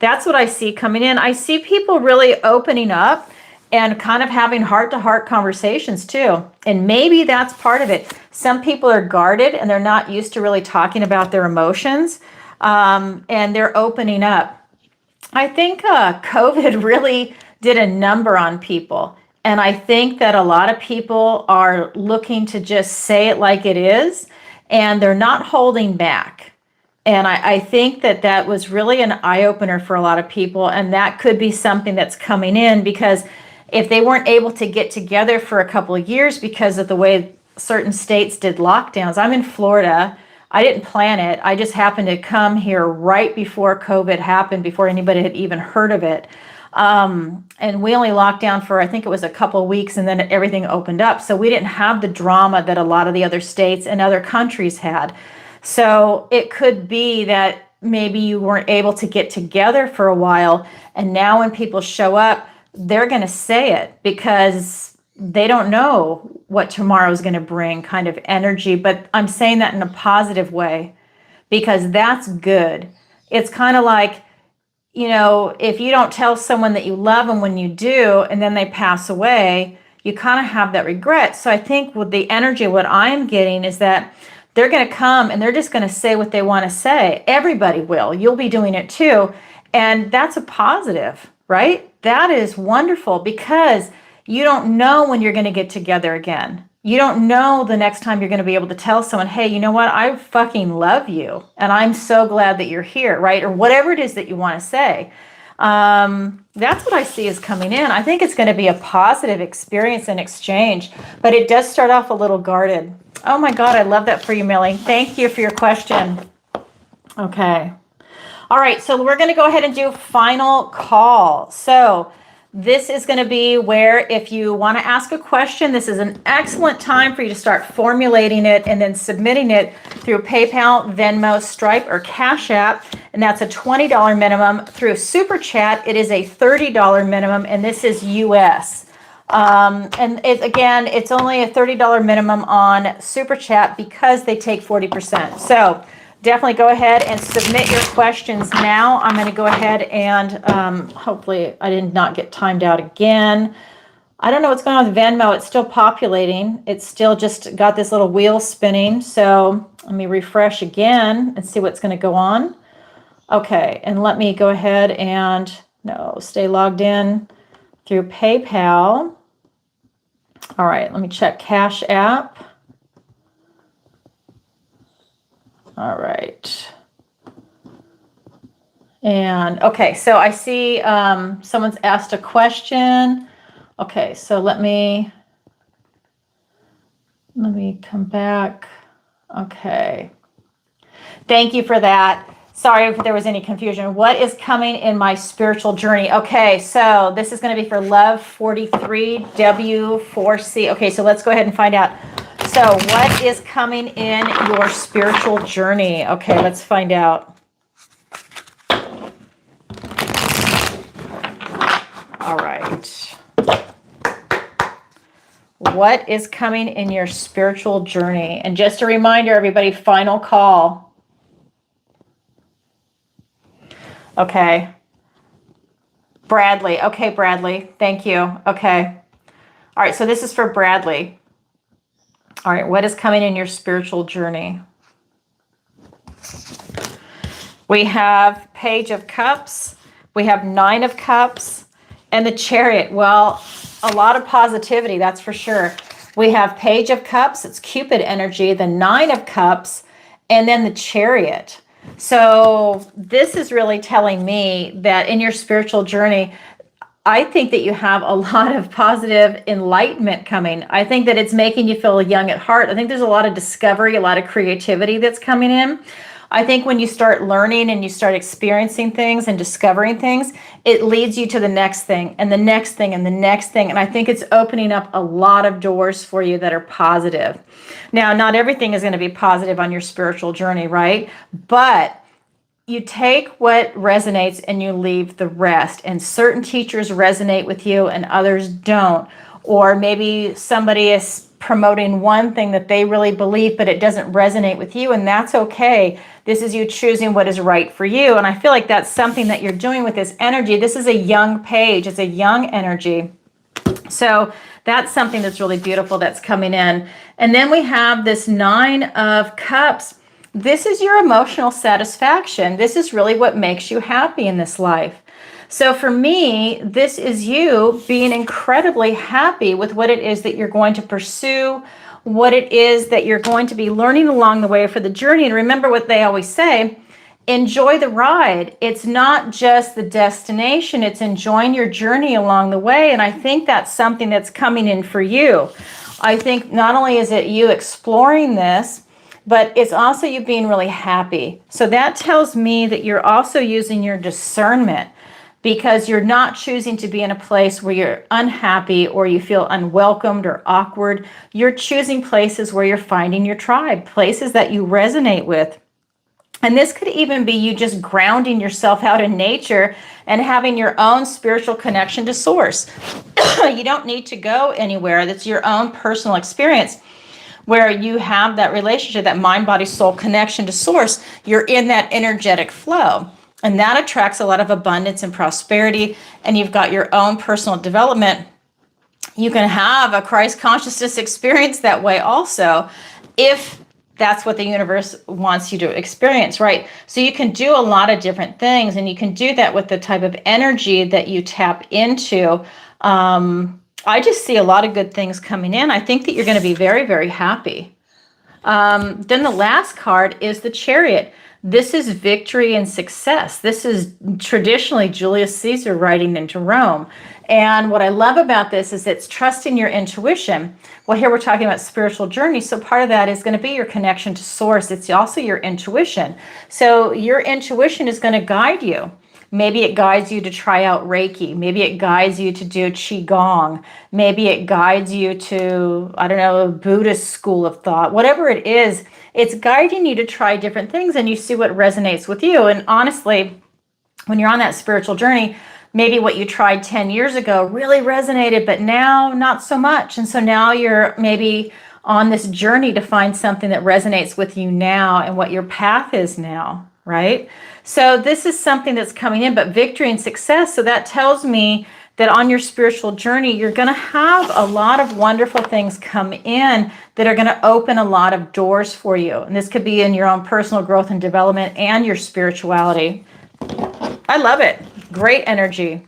That's what I see coming in. I see people really opening up and kind of having heart-to-heart conversations too. And maybe that's part of it. Some people are guarded and they're not used to really talking about their emotions, and they're opening up. I think COVID really did a number on people. And I think that a lot of people are looking to just say it like it is, and they're not holding back. And I think that was really an eye-opener for a lot of people. And that could be something that's coming in, because if they weren't able to get together for a couple of years because of the way certain states did lockdowns. I'm in Florida. I didn't plan it. I just happened to come here right before COVID happened, before anybody had even heard of it. And we only locked down for, I think it was a couple of weeks, and then everything opened up. So we didn't have the drama that a lot of the other states and other countries had. So it could be that maybe you weren't able to get together for a while. And now when people show up, they're going to say it because they don't know what tomorrow is going to bring, kind of energy. But I'm saying that in a positive way, because that's good. It's kind of like, if you don't tell someone that you love them when you do, and then they pass away, you kind of have that regret. So I think with the energy, what I'm getting is that they're going to come and they're just going to say what they want to say. Everybody will. You'll be doing it too. And that's a positive, right? That is wonderful, because you don't know when you're going to get together again. You don't know the next time you're going to be able to tell someone, hey, you know what? I fucking love you. And I'm so glad that you're here, right? Or whatever it is that you want to say. That's what I see is coming in. I think it's going to be a positive experience and exchange, but it does start off a little guarded. Oh my God, I love that for you, Millie. Thank you for your question. Okay. All right, so we're going to go ahead and do final call. So this is going to be where, if you want to ask a question, this is an excellent time for you to start formulating it and then submitting it through PayPal, Venmo, Stripe, or Cash App. And that's a $20 minimum. Through Super Chat, it is a $30 minimum, and this is US. And again, it's only a $30 minimum on Super Chat because they take 40%. So definitely go ahead and submit your questions now. I'm going to go ahead and hopefully I did not get timed out again. I don't know what's going on with Venmo. It's still populating. It's still just got this little wheel spinning. So let me refresh again and see what's going to go on. Okay, and let me go ahead and stay logged in through PayPal. All right, let me check Cash App. All right. And okay, so I see someone's asked a question. Okay, so let me come back. Okay. Thank you for that. Sorry if there was any confusion. What is coming in my spiritual journey? Okay, so this is going to be for Love 43W4C. Okay, so let's go ahead and find out. So what is coming in your spiritual journey? Okay, let's find out. All right. What is coming in your spiritual journey? And just a reminder, everybody, final call. Okay. Bradley. Okay, Bradley. Thank you. Okay. All right, so this is for Bradley. All right, what is coming in your spiritual journey? We have Page of Cups. We have Nine of Cups and the Chariot. Well, a lot of positivity, that's for sure. We have Page of Cups. It's Cupid energy, the Nine of Cups, and then the Chariot. So this is really telling me that in your spiritual journey, I think that you have a lot of positive enlightenment coming. I think that it's making you feel young at heart. I think there's a lot of discovery, a lot of creativity that's coming in. I think when you start learning and you start experiencing things and discovering things, it leads you to the next thing and the next thing and the next thing. And I think it's opening up a lot of doors for you that are positive. Now, not everything is going to be positive on your spiritual journey, right? But you take what resonates and you leave the rest. And certain teachers resonate with you and others don't. Or maybe somebody is promoting one thing that they really believe, but it doesn't resonate with you, and that's okay. This is you choosing what is right for you. And I feel like that's something that you're doing with this energy. This is a young page. It's a young energy. So that's something that's really beautiful that's coming in. And then we have this 9 of Cups. This is your emotional satisfaction. This is really what makes you happy in this life. So for me, this is you being incredibly happy with what it is that you're going to pursue, what it is that you're going to be learning along the way for the journey. And remember what they always say, enjoy the ride. It's not just the destination, it's enjoying your journey along the way. And I think that's something that's coming in for you. I think not only is it you exploring this, but it's also you being really happy. So that tells me that you're also using your discernment, because you're not choosing to be in a place where you're unhappy or you feel unwelcomed or awkward. You're choosing places where you're finding your tribe, places that you resonate with. And this could even be you just grounding yourself out in nature and having your own spiritual connection to source. You don't need to go anywhere. That's your own personal experience where you have that relationship, that mind, body, soul connection to source. You're in that energetic flow. And that attracts a lot of abundance and prosperity. And you've got your own personal development. You can have a Christ consciousness experience that way also, if that's what the universe wants you to experience, right? So you can do a lot of different things, and you can do that with the type of energy that you tap into. I just see a lot of good things coming in. I think that you're going to be very, very happy. Then the last card is the Chariot. This is victory and success. This is traditionally Julius Caesar riding into Rome. And what I love about this is it's trusting your intuition. Well, here we're talking about spiritual journey. So part of that is going to be your connection to source. It's also your intuition. So your intuition is going to guide you. Maybe it guides you to try out Reiki. Maybe it guides you to do Qigong. Maybe it guides you to, I don't know, a Buddhist school of thought. Whatever it is, it's guiding you to try different things, and you see what resonates with you. And honestly, when you're on that spiritual journey, maybe what you tried 10 years ago really resonated, but now not so much. And so now you're maybe on this journey to find something that resonates with you now and what your path is now, right? So this is something that's coming in, but victory and success. So that tells me that on your spiritual journey, you're going to have a lot of wonderful things come in that are going to open a lot of doors for you. And this could be in your own personal growth and development and your spirituality. I love it. Great energy,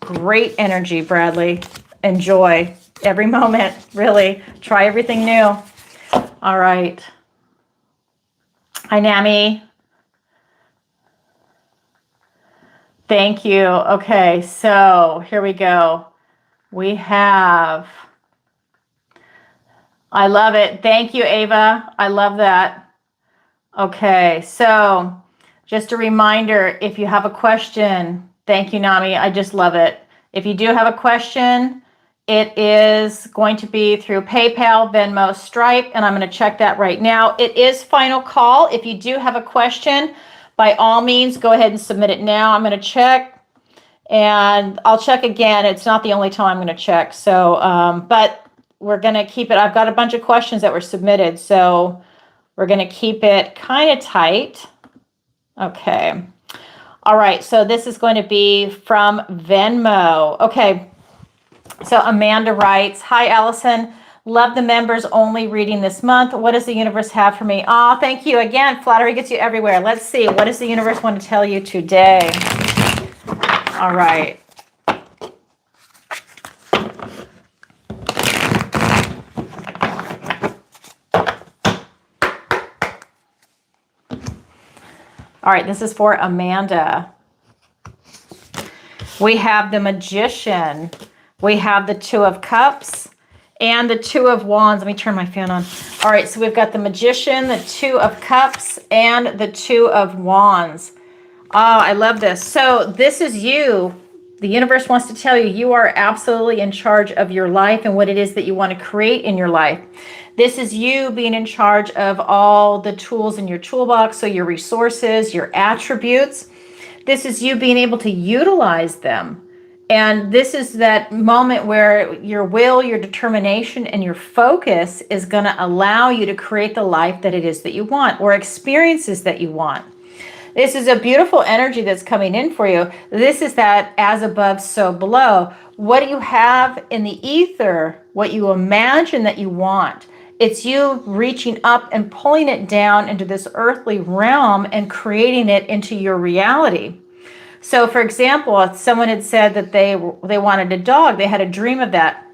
Bradley. Enjoy every moment, really. Try everything new. All right. Hi, Nami. Thank you. Okay, so here we go. We have, I love it. Thank you, Ava. I love that. Okay, so just a reminder, if you have a question, thank you, Nami. I just love it. If you do have a question, it is going to be through PayPal, Venmo, Stripe, and I'm going to check that right now. It is final call. If you do have a question, by all means, go ahead and submit it now. I'm going to check, and I'll check again. It's not the only time I'm going to check. So, but we're going to keep it. I've got a bunch of questions that were submitted, so we're going to keep it kind of tight. Okay. All right. So this is going to be from Venmo. Okay. So Amanda writes, hi, Alison. Love the members only reading this month. What does the universe have for me? Oh, thank you. Again, flattery gets you everywhere. Let's see. What does the universe want to tell you today? All right. All right. This is for Amanda. We have the Magician. We have the Two of Cups. and the Two of Wands. Let me turn my fan on. All right, so we've got the Magician, the Two of Cups, and the Two of Wands. Oh, I love this. So this is you. The universe wants to tell you, you are absolutely in charge of your life and what it is that you want to create in your life. This is you being in charge of all the tools in your toolbox, so your resources, your attributes. This is you being able to utilize them. And this is that moment where your will, your determination, and your focus is going to allow you to create the life that it is that you want, or experiences that you want. This is a beautiful energy that's coming in for you. This is that as above, so below. What do you have in the ether? What you imagine that you want. It's you reaching up and pulling it down into this earthly realm and creating it into your reality. So for example, if someone had said that they wanted a dog, they had a dream of that.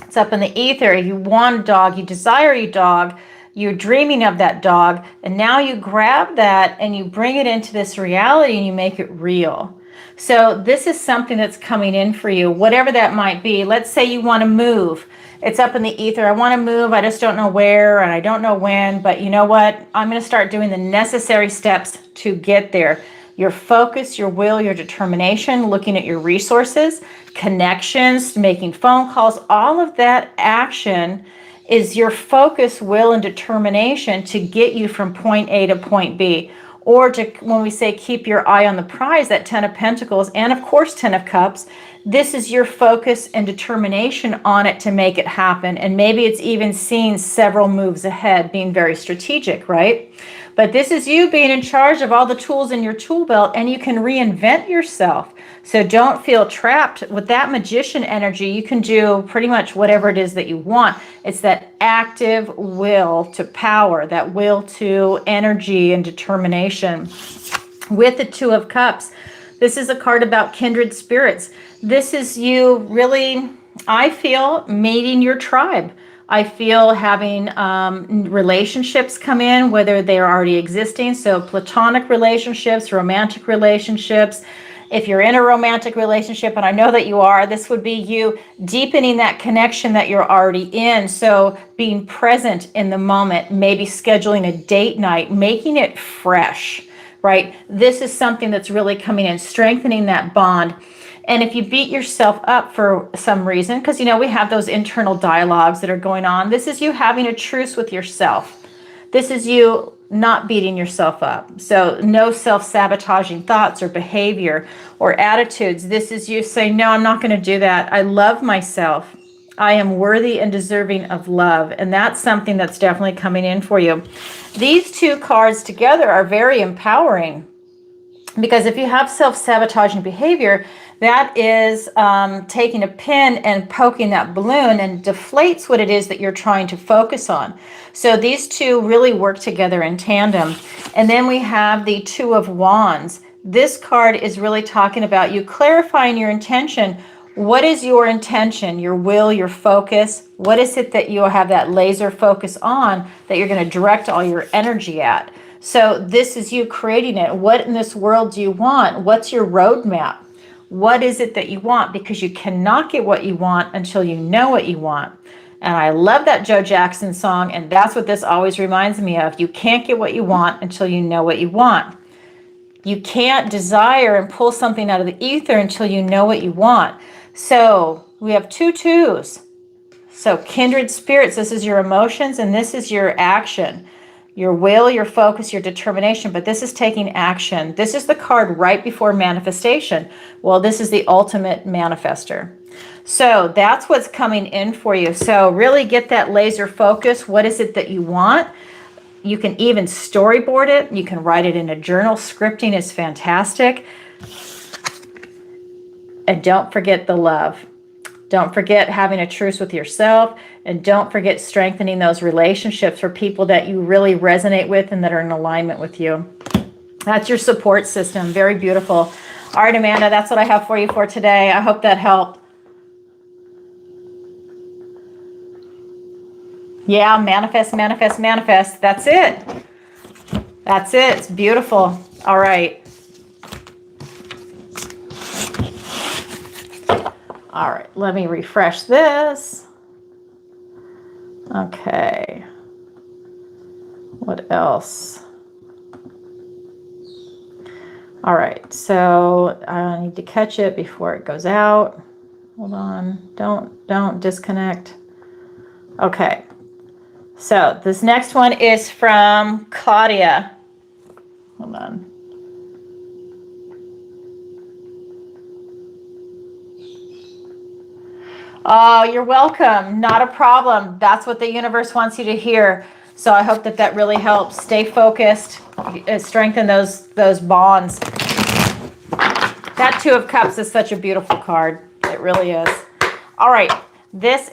It's up in the ether. You want a dog, you desire a dog, you're dreaming of that dog, and now you grab that and you bring it into this reality and you make it real. So this is something that's coming in for you, whatever that might be. Let's say you want to move. It's up in the ether. I want to move. I just don't know where and I don't know when, but you know what? I'm going to start doing the necessary steps to get there. Your focus, your will, your determination, looking at your resources, connections, making phone calls, all of that action is your focus, will, and determination to get you from point A to point B. Or to, when we say keep your eye on the prize, that 10 of Pentacles and of course 10 of Cups, this is your focus and determination on it to make it happen. And maybe it's even seeing several moves ahead, being very strategic, right? But this is you being in charge of all the tools in your tool belt, and you can reinvent yourself. So don't feel trapped. With that Magician energy, you can do pretty much whatever it is that you want. It's that active will to power, that will to energy and determination. With the Two of Cups, this is a card about kindred spirits. This is you really, I feel, meeting your tribe. I feel having relationships come in, whether they're already existing. So platonic relationships, romantic relationships. If you're in a romantic relationship, and I know that you are, this would be you deepening that connection that you're already in. So being present in the moment, maybe scheduling a date night, making it fresh, right? This is something that's really coming in, strengthening that bond. And if you beat yourself up for some reason, because, you know, we have those internal dialogues that are going on, this is you having a truce with yourself. This is you not beating yourself up. So no self-sabotaging thoughts or behavior or attitudes. This is you saying, no, I'm not going to do that. I love myself. I am worthy and deserving of love. And that's something that's definitely coming in for you. These two cards together are very empowering, because if you have self-sabotaging behavior, that is taking a pin and poking that balloon and deflates what it is that you're trying to focus on. So these two really work together in tandem. And then we have the Two of Wands. This card is really talking about you clarifying your intention. What is your intention, your will, your focus? What is it that you have that laser focus on that you're going to direct all your energy at? So this is you creating it. What in this world do you want? What's your roadmap? What is it that you want? Because you cannot get what you want until you know what you want. And I love that Joe Jackson song, and that's what this always reminds me of. You can't get what you want until you know what you want. You can't desire and pull something out of the ether until you know what you want. So we have two twos. So kindred spirits, this is your emotions and this is your action. Your will, your focus, your determination, but this is taking action. This is the card right before manifestation. Well, this is the ultimate manifester. So that's what's coming in for you. So really get that laser focus. What is it that you want? You can even storyboard it. You can write it in a journal. Scripting is fantastic. And don't forget the love. Don't forget having a truce with yourself, and don't forget strengthening those relationships for people that you really resonate with and that are in alignment with you. That's your support system. Very beautiful. All right, Amanda, that's what I have for you for today. I hope that helped. Yeah, manifest, manifest, manifest. That's it. That's it. It's beautiful. All right. All right, let me refresh this. Okay. What else? All right, so I need to catch it before it goes out. Hold on, don't disconnect. Okay, so this next one is from Claudia. Hold on. Oh, you're welcome. Not a problem. That's what the universe wants you to hear. So I hope that that really helps. Stay focused, strengthen those bonds. That Two of Cups is such a beautiful card. It really is. All right. This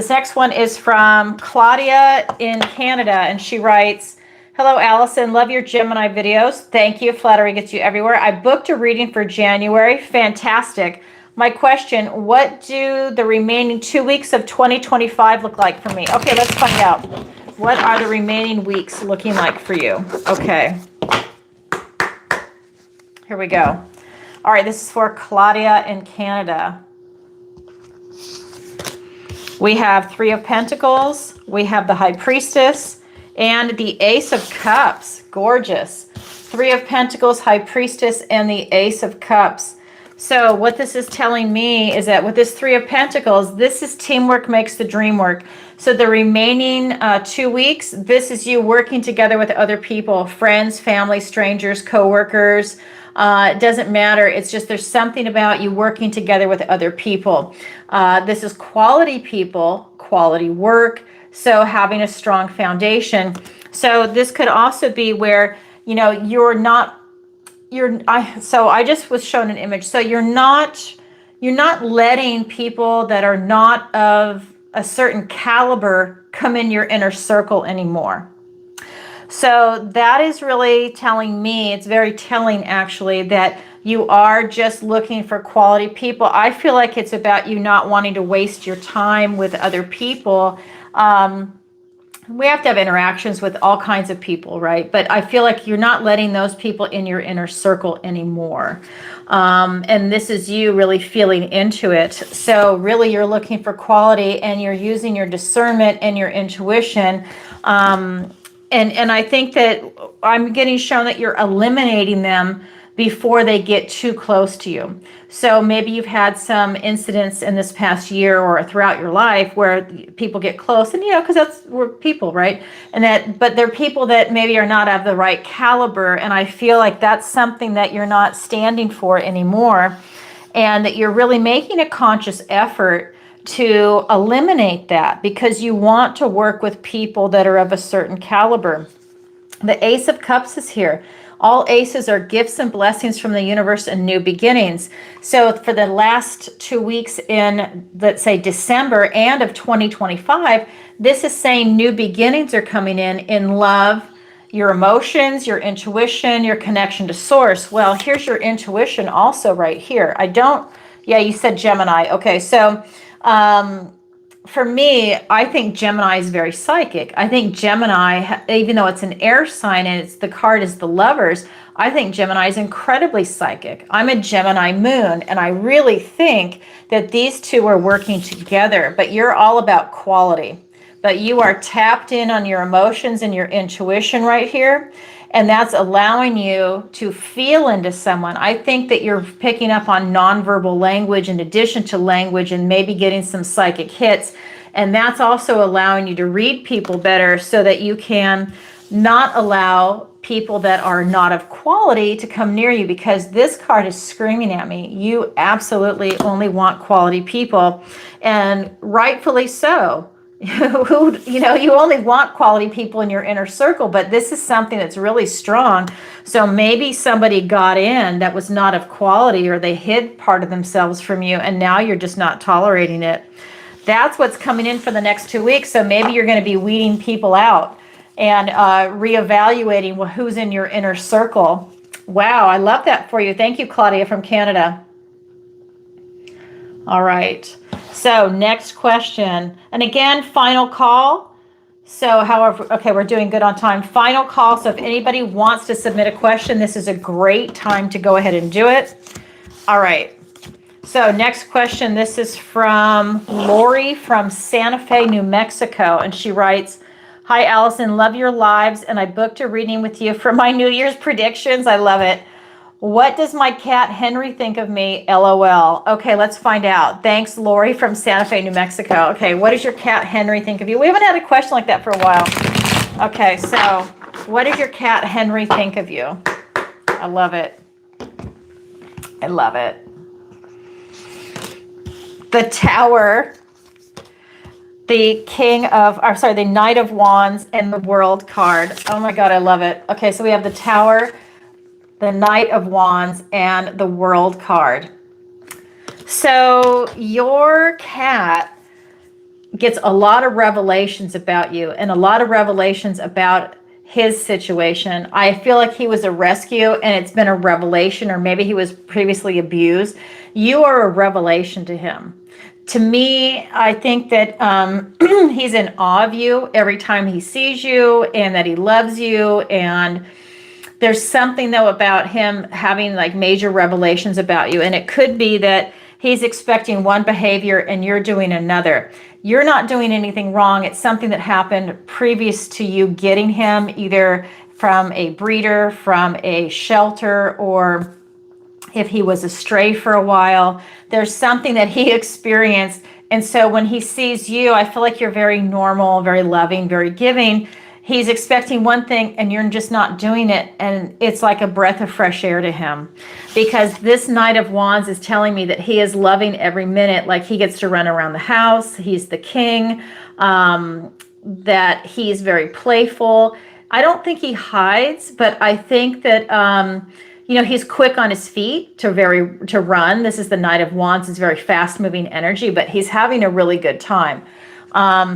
next one is from Claudia in Canada, and she writes, "Hello, Alison. Love your Gemini videos. Thank you. Flattery gets you everywhere. I booked a reading for January. Fantastic. My question, what do the remaining 2 weeks of 2025 look like for me?" Okay, let's find out. What are the remaining weeks looking like for you? Okay. Here we go. All right, this is for Claudia in Canada. We have Three of Pentacles, we have the High Priestess, and the Ace of Cups. Gorgeous. Three of Pentacles, High Priestess, and the Ace of Cups. So what this is telling me is that with this Three of Pentacles, this is teamwork makes the dream work. So the remaining 2 weeks, this is you working together with other people, friends, family, strangers, co-workers. It doesn't matter. It's just there's something about you working together with other people. This is quality people, quality work, so having a strong foundation. So this could also be where, you know, I just was shown an image. So you're not letting people that are not of a certain caliber come in your inner circle anymore. So that is really telling me, it's very telling actually, that you are just looking for quality people. I feel like it's about you not wanting to waste your time with other people. We have to have interactions with all kinds of people, right? But I feel like you're not letting those people in your inner circle anymore. And this is you really feeling into it. So really you're looking for quality and you're using your discernment and your intuition. And I think that I'm getting shown that you're eliminating them before they get too close to you. So maybe you've had some incidents in this past year or throughout your life where people get close, and because we're people, right? But they're people that maybe are not of the right caliber, and I feel like that's something that you're not standing for anymore, and that you're really making a conscious effort to eliminate that because you want to work with people that are of a certain caliber. The Ace of Cups is here. All aces are gifts and blessings from the universe and new beginnings. So for the last 2 weeks in, let's say, December and of 2025, this is saying new beginnings are coming in love, your emotions, your intuition, your connection to source. Well, here's your intuition also right here. You said Gemini. Okay, so for me, I think Gemini is very psychic. I think Gemini, even though it's an air sign and the card is the Lovers, I think Gemini is incredibly psychic. I'm a Gemini moon, and I really think that these two are working together, but you're all about quality. But you are tapped in on your emotions and your intuition right here. And that's allowing you to feel into someone. I think that you're picking up on nonverbal language in addition to language and maybe getting some psychic hits. And that's also allowing you to read people better so that you can not allow people that are not of quality to come near you, because this card is screaming at me. You absolutely only want quality people, and rightfully so. You only want quality people in your inner circle, but this is something that's really strong. So maybe somebody got in that was not of quality, or they hid part of themselves from you, and now you're just not tolerating it. That's what's coming in for the next 2 weeks. So maybe you're going to be weeding people out and reevaluating who's in your inner circle. Wow, I love that for you. Thank you, Claudia from Canada. All right. So next question. And again, final call. So however, okay, we're doing good on time. Final call. So if anybody wants to submit a question, this is a great time to go ahead and do it. All right. So next question, this is from Lori from Santa Fe, New Mexico. And she writes, hi, Allison, love your lives. And I booked a reading with you for my New Year's predictions. I love it. What does my cat Henry think of me? LOL. Okay, let's find out. Thanks, Lori from Santa Fe, New Mexico. Okay, what does your cat Henry think of you? We haven't had a question like that for a while. Okay, so what does your cat Henry think of you? I love it. I love it. The Tower, the the Knight of Wands, and the World card. Oh my God, I love it. Okay, so we have the Tower, the Knight of Wands, and the World card. So your cat gets a lot of revelations about you and a lot of revelations about his situation. I feel like he was a rescue and it's been a revelation, or maybe he was previously abused. You are a revelation to him. To me, I think that he's in awe of you every time he sees you, and that he loves you. And there's something though about him having like major revelations about you. And it could be that he's expecting one behavior and you're doing another. You're not doing anything wrong. It's something that happened previous to you getting him, either from a breeder, from a shelter, or if he was a stray for a while. There's something that he experienced. And so when he sees you, I feel like you're very normal, very loving, very giving. He's expecting one thing and you're just not doing it. And it's like a breath of fresh air to him, because this Knight of Wands is telling me that he is loving every minute. Like he gets to run around the house. He's the king, that he's very playful. I don't think he hides, but I think that, he's quick on his feet to run. This is the Knight of Wands. It's very fast moving energy, but he's having a really good time.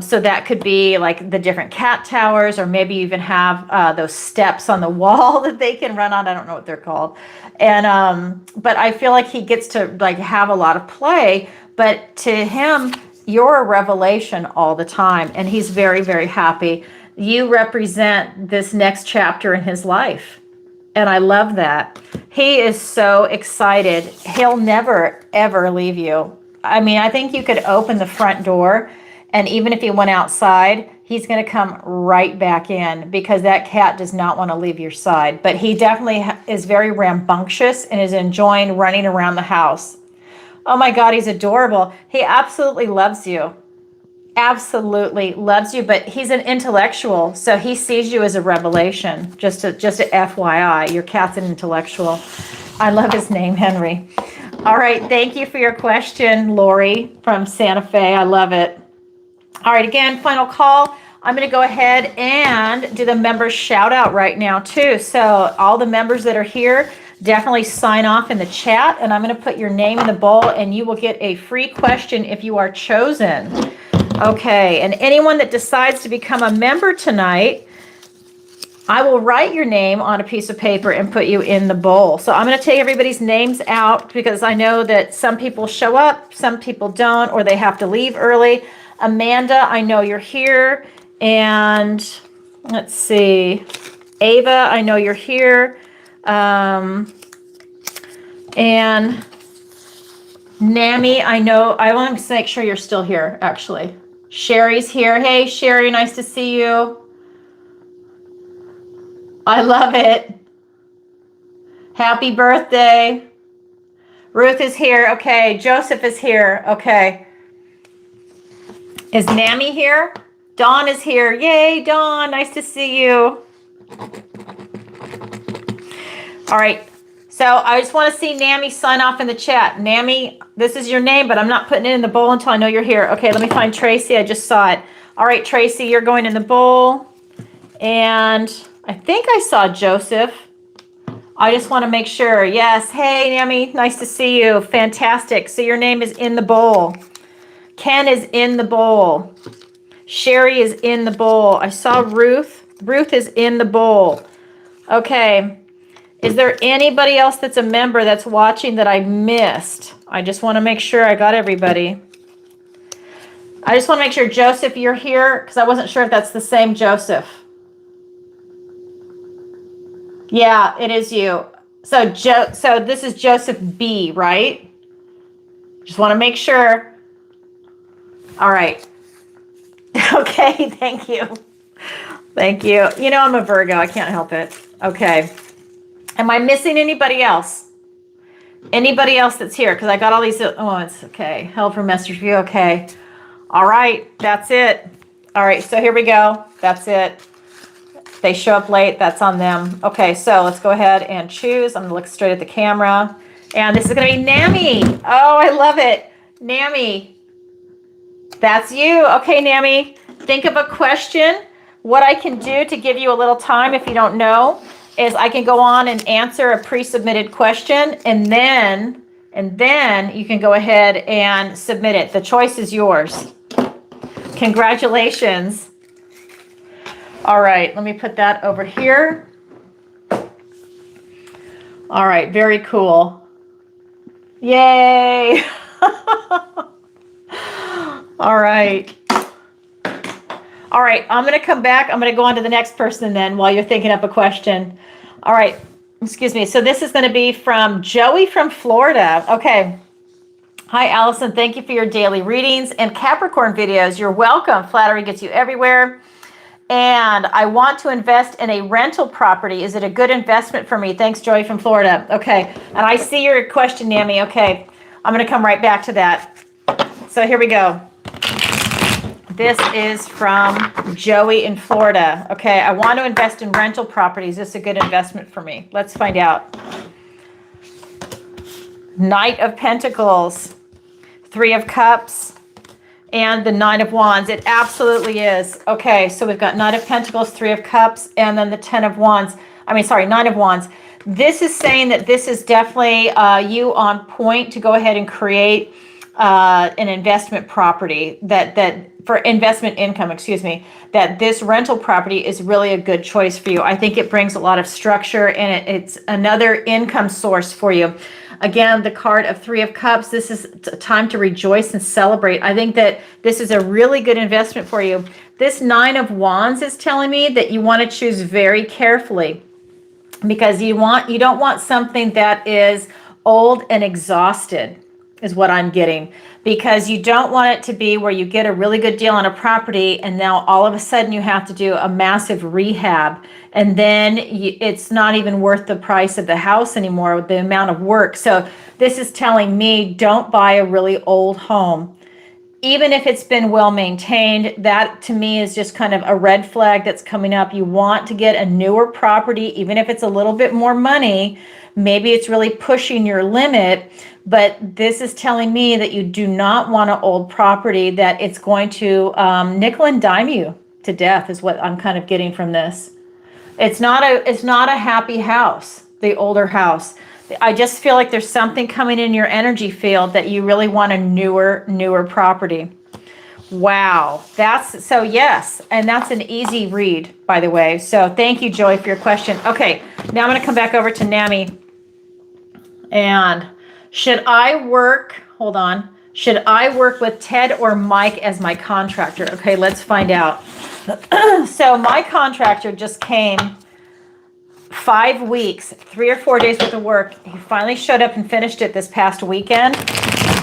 So that could be like the different cat towers, or maybe you even have those steps on the wall that they can run on. I don't know what they're called. And but I feel like he gets to like have a lot of play, but to him, you're a revelation all the time, and he's very, very happy. You represent this next chapter in his life. And I love that. He is so excited. He'll never, ever leave you. I mean, I think you could open the front door, and even if he went outside, he's going to come right back in, because that cat does not want to leave your side. But he definitely is very rambunctious and is enjoying running around the house. Oh my God, he's adorable. He absolutely loves you. Absolutely loves you, but he's an intellectual, so he sees you as a revelation. Just a FYI, your cat's an intellectual. I love his name, Henry. All right, thank you for your question, Lori from Santa Fe. I love it. All right, again, final call. I'm going to go ahead and do the members shout out right now too. So all the members that are here, definitely sign off in the chat, and I'm going to put your name in the bowl, and you will get a free question if you are chosen. Okay, and anyone that decides to become a member tonight, I will write your name on a piece of paper and put you in the bowl. So I'm going to take everybody's names out, because I know that some people show up, some people don't, or they have to leave early. Amanda, I know you're here. And let's see. Ava, I know you're here. And Nami, I want to make sure you're still here, actually. Sherry's here. Hey, Sherry, nice to see you. I love it. Happy birthday. Ruth is here. Okay. Joseph is here. Okay. Is Nami here? Dawn is here. Yay, Dawn. Nice to see you. All right. So I just want to see Nami sign off in the chat. Nami, this is your name, but I'm not putting it in the bowl until I know you're here. Okay, let me find Tracy. I just saw it. All right, Tracy, you're going in the bowl. And I think I saw Joseph. I just want to make sure. Yes. Hey, Nami, nice to see you. Fantastic. So your name is in the bowl. Ken is in the bowl. Sherry is in the bowl. I saw Ruth. Ruth is in the bowl. Okay. Is there anybody else that's a member that's watching that I missed? I just want to make sure I got everybody. I just want to make sure, Joseph, you're here, because I wasn't sure if that's the same Joseph. Yeah, it is you. So this is Joseph B, right? Just want to make sure. All right. Okay, thank you. Thank you. You know, I'm a Virgo. I can't help it. Okay. Am I missing anybody else? Anybody else that's here? Because I got all these. Oh, it's okay. Held for message view. Okay. All right. That's it. All right. So here we go. That's it. They show up late. That's on them. Okay. So let's go ahead and choose. I'm going to look straight at the camera. And this is going to be Nami. Oh, I love it. Nami. That's you. Okay, Nami. Think of a question. What I can do to give you a little time if you don't know is I can go on and answer a pre-submitted question, and then you can go ahead and submit it. The choice is yours. Congratulations. All right, let me put that over here. All right, very cool. Yay. All right. All right, I'm going to come back. I'm going to go on to the next person then while you're thinking up a question. All right, excuse me. So this is going to be from Joey from Florida. Okay. Hi, Alison. Thank you for your daily readings and Capricorn videos. You're welcome. Flattery gets you everywhere. And I want to invest in a rental property. Is it a good investment for me? Thanks, Joey from Florida. Okay. And I see your question, Nami. Okay. I'm going to come right back to that. So here we go. This is from Joey in Florida. Okay, I want to invest in rental properties. Is this a good investment for me? Let's find out. Knight of Pentacles, Three of Cups, and the Nine of Wands. It absolutely is. Okay, so we've got Knight of Pentacles, Three of Cups, and then the Ten of Wands. Nine of Wands. This is saying that this is definitely you on point to go ahead and create an investment property that for investment income, that this rental property is really a good choice for you. I think it brings a lot of structure and it's another income source for you. Again, the card of Three of Cups, this is a time to rejoice and celebrate. I think that this is a really good investment for you. This Nine of Wands is telling me that you want to choose very carefully because you don't want something that is old and exhausted. Is what I'm getting, because you don't want it to be where you get a really good deal on a property and now all of a sudden you have to do a massive rehab and then it's not even worth the price of the house anymore with the amount of work. So this is telling me don't buy a really old home. Even if it's been well maintained, that to me is just kind of a red flag that's coming up. You want to get a newer property, even if it's a little bit more money. Maybe it's really pushing your limit, but this is telling me that you do not want an old property that it's going to nickel and dime you to death is what I'm kind of getting from this. It's not a happy house, the older house. I just feel like there's something coming in your energy field that you really want a newer property. Wow. So yes, and that's an easy read, by the way. So thank you, Joey, for your question. Okay, now I'm going to come back over to Nami. And should I work with Ted or Mike as my contractor? Okay, let's find out. So my contractor just came 5 weeks, 3 or 4 days worth of work. He finally showed up and finished it this past weekend,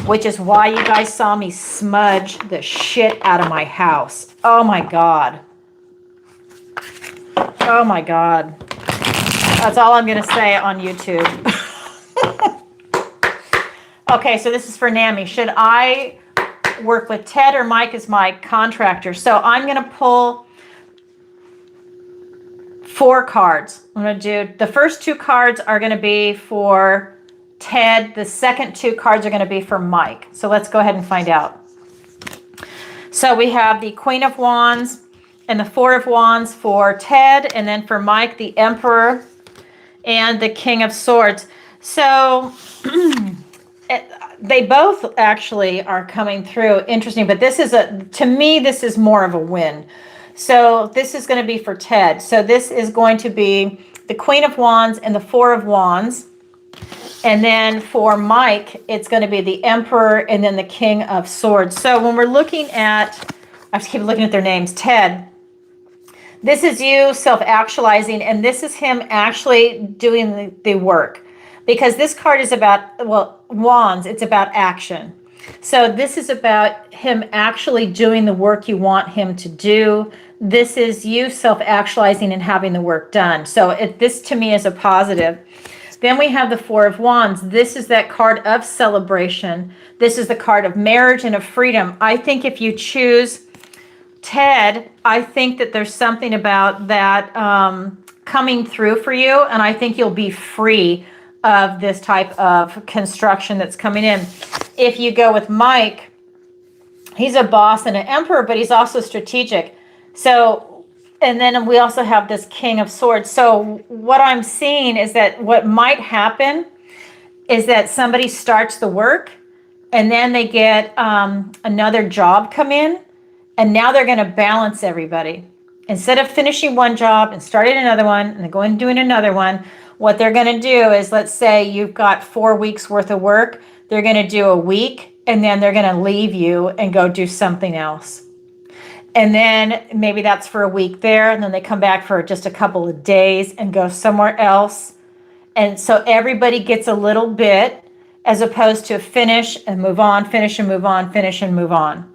which is why you guys saw me smudge the shit out of my house. Oh my God. Oh my God. That's all I'm going to say on YouTube. Okay, so this is for Nami. Should I work with Ted or Mike as my contractor? So I'm going to pull 4 cards. I'm going to do, the first 2 cards are going to be for Ted. The second 2 cards are going to be for Mike. So let's go ahead and find out. So we have the Queen of Wands and the Four of Wands for Ted, and then for Mike, the Emperor and the King of Swords. So they both actually are coming through. Interesting, but this is to me, this is more of a win. So this is going to be for Ted. So this is going to be the Queen of Wands and the Four of Wands. And then for Mike, it's going to be the Emperor and then the King of Swords. So when we're looking at, I just keep looking at their names, Ted, this is you self-actualizing, and this is him actually doing the work. Because this card is about, well, Wands, it's about action. So this is about him actually doing the work you want him to do. This is you self-actualizing and having the work done. So this to me is a positive. Then we have the Four of Wands. This is that card of celebration. This is the card of marriage and of freedom. I think if you choose Ted, I think that there's something about that coming through for you, and I think you'll be free of this type of construction that's coming in. If you go with Mike, he's a boss and an emperor, but he's also strategic. So, and then we also have this King of Swords. So what I'm seeing is that what might happen is that somebody starts the work and then they get another job come in, and now they're going to balance everybody. Instead of finishing one job and starting another one and going and doing another one, what they're going to do is, let's say you've got 4 weeks worth of work, they're going to do a week, and then they're going to leave you and go do something else. And then maybe that's for a week there, and then they come back for just a couple of days and go somewhere else. And so everybody gets a little bit, as opposed to finish and move on, finish and move on, finish and move on.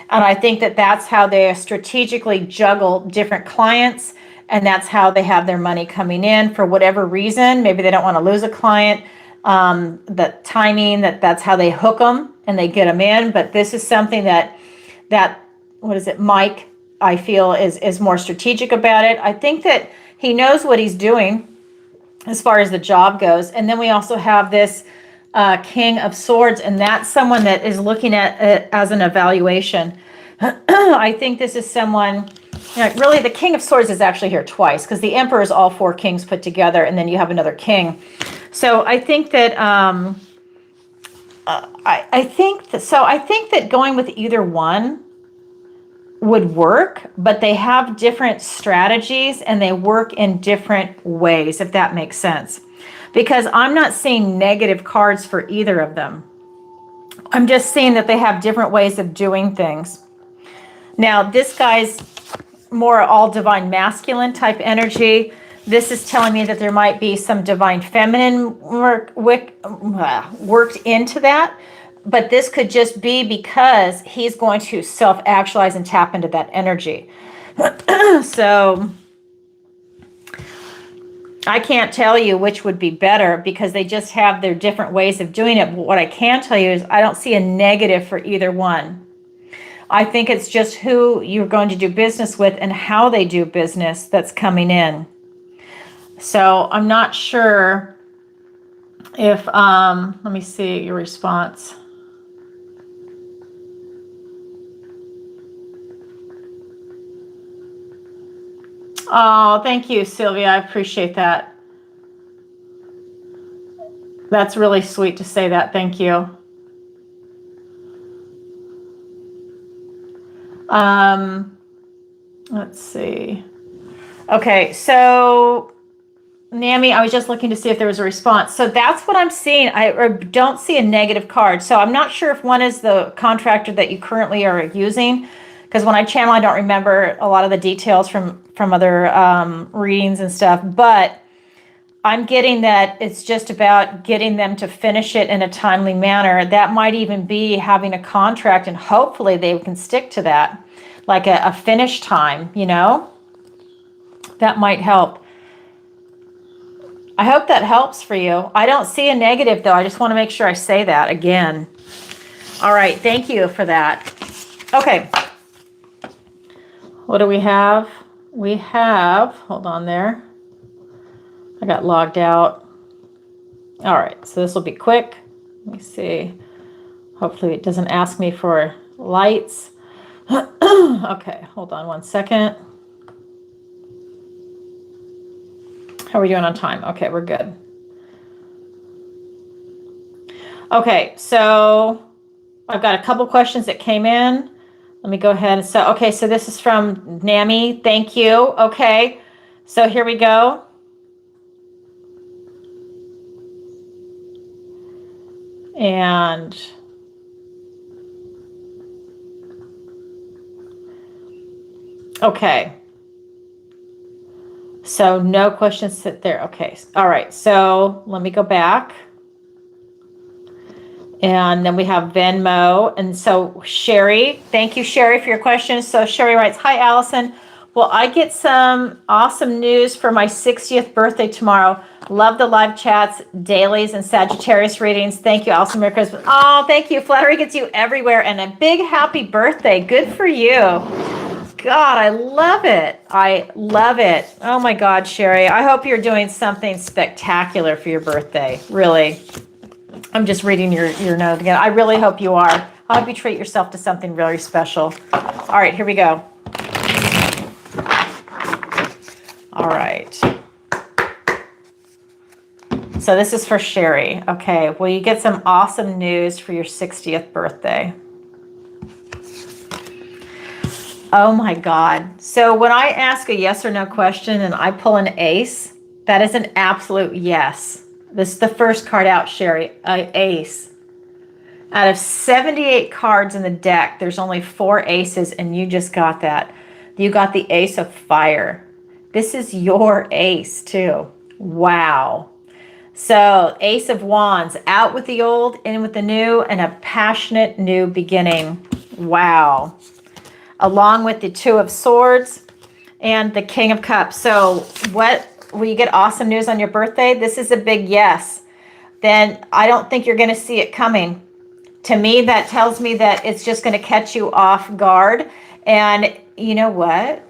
And I think that that's how they strategically juggle different clients, and that's how they have their money coming in for whatever reason. Maybe they don't want to lose a client. The timing, that's how they hook them and they get them in. But this is something that what is it, Mike, I feel is more strategic about it. I think that he knows what he's doing as far as the job goes. And then we also have this King of Swords, and that's someone that is looking at it as an evaluation. I think this is someone, really the King of Swords is actually here twice, because the Emperor is all 4 kings put together, and then you have another king. So I think that I think that going with either one would work, but they have different strategies and they work in different ways, if that makes sense. Because I'm not seeing negative cards for either of them. I'm just seeing that they have different ways of doing things. Now, this guy's more all divine masculine type energy. This is telling me that there might be some divine feminine worked into that. But this could just be because he's going to self-actualize and tap into that energy. So I can't tell you which would be better, because they just have their different ways of doing it. But what I can tell you is I don't see a negative for either one. I think it's just who you're going to do business with and how they do business that's coming in. So I'm not sure if, let me see your response. Oh, thank you, Sylvia. I appreciate that. That's really sweet to say that. Thank you. Let's see. Okay, so Nami, I was just looking to see if there was a response. So that's what I'm seeing. I don't see a negative card. So I'm not sure if one is the contractor that you currently are using, because when I channel, I don't remember a lot of the details from other readings and stuff. But I'm getting that it's just about getting them to finish it in a timely manner. That might even be having a contract, and hopefully they can stick to that, like a finish time, that might help. I hope that helps for you. I don't see a negative, though. I just want to make sure I say that again. All right. Thank you for that. Okay. What do we have? We have, hold on there. I got logged out. All right. So this will be quick. Let me see. Hopefully it doesn't ask me for lights. Okay. Hold on one second. How are we doing on time? Okay, we're good. Okay, so I've got a couple questions that came in. Let me go ahead. So this is from Nami. Thank you. Okay, so here we go. And okay. So no questions sit there. Okay. All right. So let me go back. And then we have Venmo. And so Sherry, thank you, Sherry, for your question. So Sherry writes, hi, Allison. Well, I get some awesome news for my 60th birthday tomorrow. Love the live chats, dailies, and Sagittarius readings. Thank you, Allison. Merry Christmas. Oh, thank you. Flattery gets you everywhere. And a big happy birthday. Good for you. God, I love it. I love it. Oh my God, Sherry. I hope you're doing something spectacular for your birthday. Really. I'm just reading your note again. I really hope you are. I hope you treat yourself to something very special. All right, here we go. All right. So this is for Sherry. Okay, well, you get some awesome news for your 60th birthday. Oh my God. So when I ask a yes or no question and I pull an ace, that is an absolute yes. This is the first card out, Sherry, ace. Out of 78 cards in the deck, there's only 4 aces, and you just got that. You got the ace of fire. This is your ace too. Wow. So ace of wands, out with the old, in with the new, and a passionate new beginning. Wow. Along with the 2 of swords and the king of cups. So what will you get awesome news on your birthday? This is a big yes. Then I don't think you're going to see it coming. To me, that tells me that it's just going to catch you off guard. And you know what?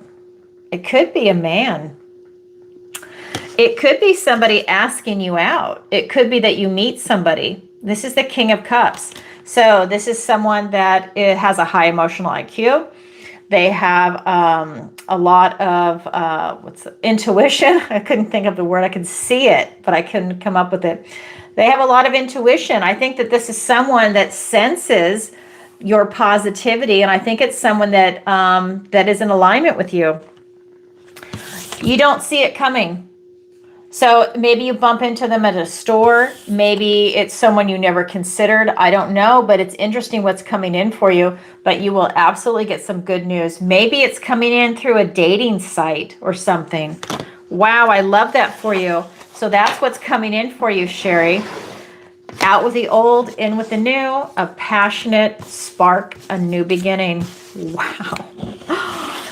It could be a man. It could be somebody asking you out. It could be that you meet somebody. This is the king of cups. So this is someone that has a high emotional IQ. They have a lot of intuition. I couldn't think of the word. I could see it, but I couldn't come up with it. They have a lot of intuition. I think that this is someone that senses your positivity, and I think it's someone that that is in alignment with you. You don't see it coming. So maybe you bump into them at a store. Maybe it's someone you never considered. I don't know, but it's interesting what's coming in for you. But you will absolutely get some good news. Maybe it's coming in through a dating site or something. Wow, I love that for you. So that's what's coming in for you, Sherry. Out with the old, in with the new, a passionate spark, a new beginning. Wow.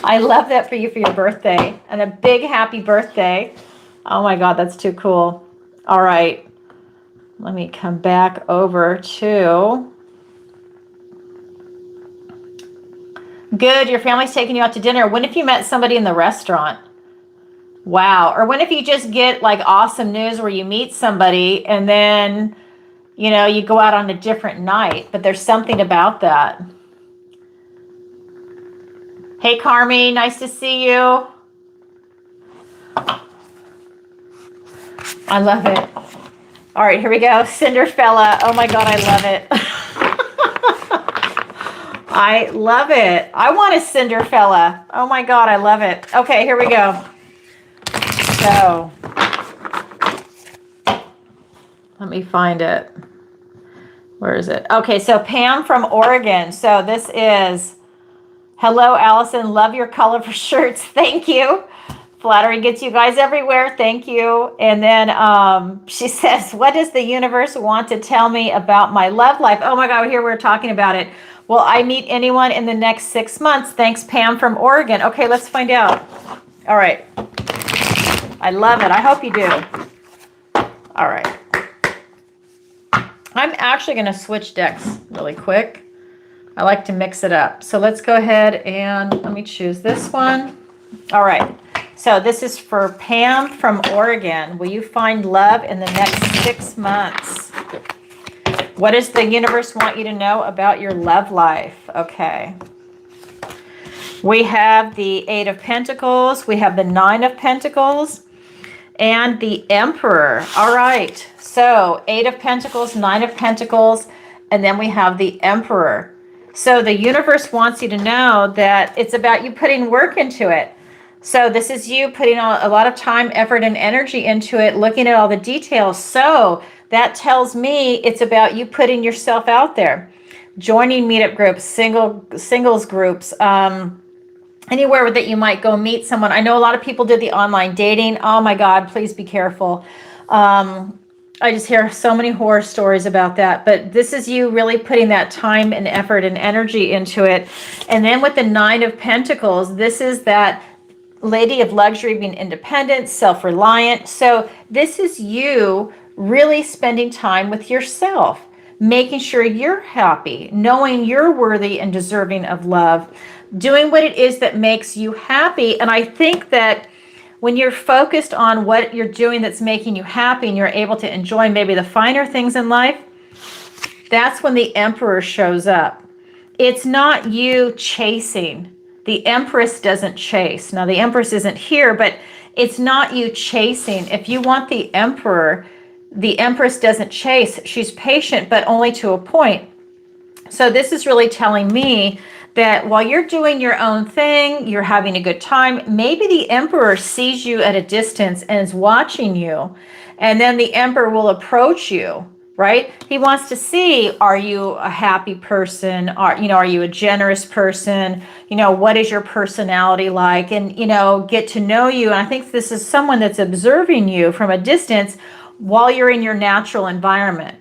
I love that for you for your birthday. And a big happy birthday. Oh my God, that's too cool. All right. Let me come back over to... Good, your family's taking you out to dinner. When if you met somebody in the restaurant? Wow. Or when if you just get like awesome news where you meet somebody and then, you know, you go out on a different night, but there's something about that. Hey, Carmi, nice to see you. I love it. All right, here we go. Cinderfella. Oh my God, I love it. I love it. I want a Cinderfella. Oh my God, I love it. Okay, here we go. So, let me find it. Where is it? Okay, so Pam from Oregon. So this is, hello, Allison. Love your colorful shirts. Thank you. Flattery gets you guys everywhere. Thank you. And then she says, what does the universe want to tell me about my love life? Oh my God, here we're talking about it. Will I meet anyone in the next 6 months? Thanks, Pam from Oregon. Okay, let's find out. All right. I love it. I hope you do. All right. I'm actually going to switch decks really quick. I like to mix it up. So let's go ahead and let me choose this one. All right. So this is for Pam from Oregon. Will you find love in the next 6 months? What does the universe want you to know about your love life? Okay. We have the 8 of Pentacles. We have the 9 of Pentacles and the Emperor. All right. So 8 of Pentacles, 9 of Pentacles, and then we have the Emperor. So the universe wants you to know that it's about you putting work into it. So this is you putting a lot of time, effort, and energy into it, looking at all the details. So that tells me it's about you putting yourself out there, joining meetup groups, singles groups, anywhere that you might go meet someone. I know a lot of people did the online dating. Oh my God, please be careful. I just hear so many horror stories about that, but this is you really putting that time and effort and energy into it. And then with the Nine of Pentacles, this is that lady of luxury, being independent, self-reliant. So this is you really spending time with yourself, making sure you're happy, knowing you're worthy and deserving of love, doing what it is that makes you happy. And I think that when you're focused on what you're doing that's making you happy and you're able to enjoy maybe the finer things in life, that's when the Emperor shows up. It's not you chasing. The Empress doesn't chase. Now, the Empress isn't here, but it's not you chasing. If you want the Emperor, the Empress doesn't chase. She's patient, but only to a point. So this is really telling me that while you're doing your own thing, you're having a good time, maybe the Emperor sees you at a distance and is watching you. And then the Emperor will approach you, right? He wants to see, are you a happy person? Are you a generous person? What is your personality like? And, get to know you. And I think this is someone that's observing you from a distance while you're in your natural environment.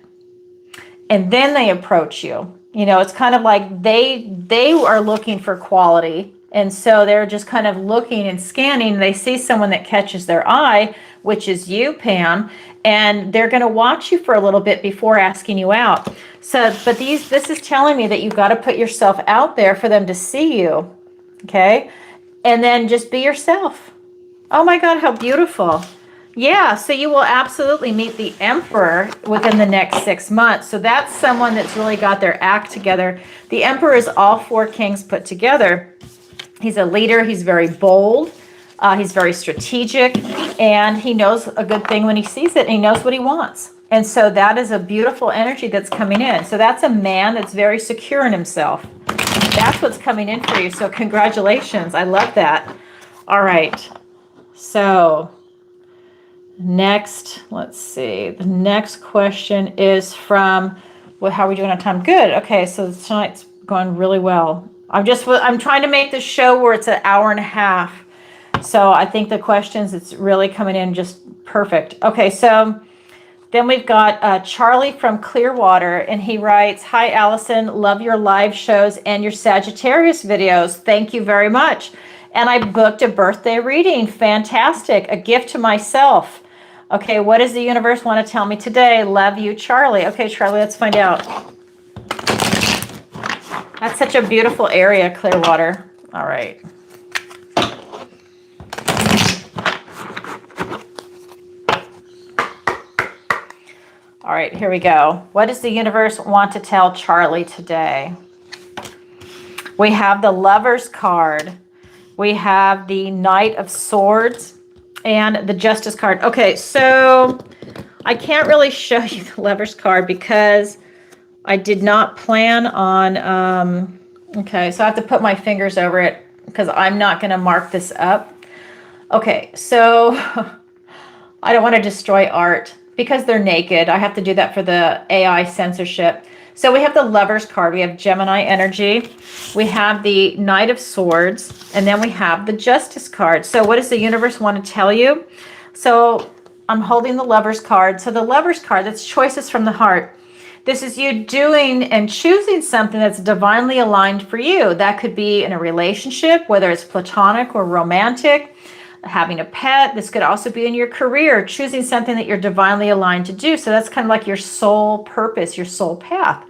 And then they approach you. It's kind of like they are looking for quality. And so they're just kind of looking and scanning. They see someone that catches their eye, which is you, Pam, and they're going to watch you for a little bit before asking you out. So, but this is telling me that you've got to put yourself out there for them to see you. Okay. And then just be yourself. Oh my God, how beautiful. Yeah, so you will absolutely meet the Emperor within the next 6 months. So that's someone that's really got their act together. The Emperor is all four kings put together. He's a leader. He's very bold. He's very strategic. And he knows a good thing when he sees it. And he knows what he wants. And so that is a beautiful energy that's coming in. So that's a man that's very secure in himself. That's what's coming in for you. So congratulations. I love that. All right. So next, let's see. The next question is from, well, how are we doing on time? Good. Okay, so tonight's going really well. I'm trying to make this show where it's an hour and a half. So I think the questions, it's really coming in just perfect. Okay, so then we've got Charlie from Clearwater, and he writes, "Hi, Allison. Love your live shows and your Sagittarius videos. Thank you very much. And I booked a birthday reading. Fantastic. A gift to myself. Okay, what does the universe want to tell me today? Love you, Charlie." Okay, Charlie, let's find out. That's such a beautiful area, Clearwater. All right. All right, here we go. What does the universe want to tell Charlie today? We have the Lover's card. We have the Knight of Swords and the Justice card. Okay, so I can't really show you the Lover's card because I did not plan on, okay, so I have to put my fingers over it because I'm not going to mark this up. Okay, so I don't want to destroy art because they're naked. I have to do that for the AI censorship. So we have the Lover's card. We have Gemini energy. We have the Knight of Swords. And then we have the Justice card. So what does the universe want to tell you? So I'm holding the Lover's card. So the Lover's card, that's choices from the heart. This is you doing and choosing something that's divinely aligned for you. That could be in a relationship, whether it's platonic or romantic, having a pet. This could also be in your career, choosing something that you're divinely aligned to do. So that's kind of like your soul purpose, your soul path.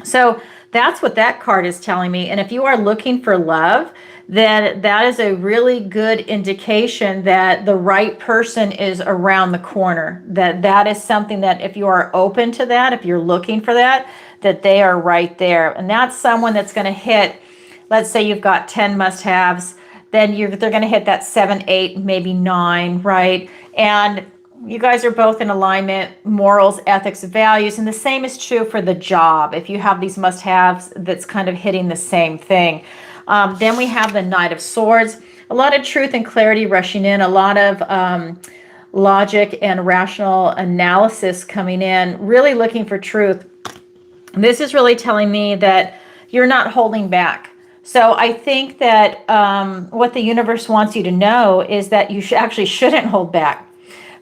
So that's what that card is telling me. And if you are looking for love, then that is a really good indication that the right person is around the corner. That is something that if you are open to that, if you're looking for that, that they are right there. And that's someone that's going to hit, let's say you've got 10 must-haves, then they're going to hit that 7, 8, maybe 9, right? And you guys are both in alignment, morals, ethics, values, and the same is true for the job. If you have these must-haves, that's kind of hitting the same thing. Then we have the Knight of Swords. A lot of truth and clarity rushing in, a lot of logic and rational analysis coming in, really looking for truth. This is really telling me that you're not holding back. So I think that what the universe wants you to know is that you actually shouldn't hold back.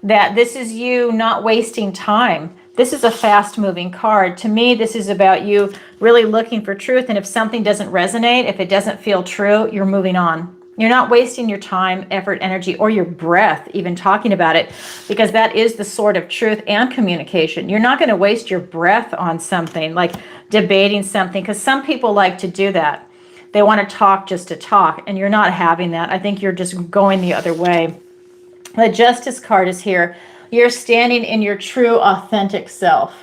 that this is you not wasting time. This is a fast moving card. To me, this is about you really looking for truth. And if something doesn't resonate, if it doesn't feel true, you're moving on. You're not wasting your time, effort, energy, or your breath even talking about it, because that is the sword of truth and communication. You're not going to waste your breath on something like debating something, because some people like to do that. They want to talk just to talk, and you're not having that. I think you're just going the other way. The Justice card is here. You're standing in your true, authentic self.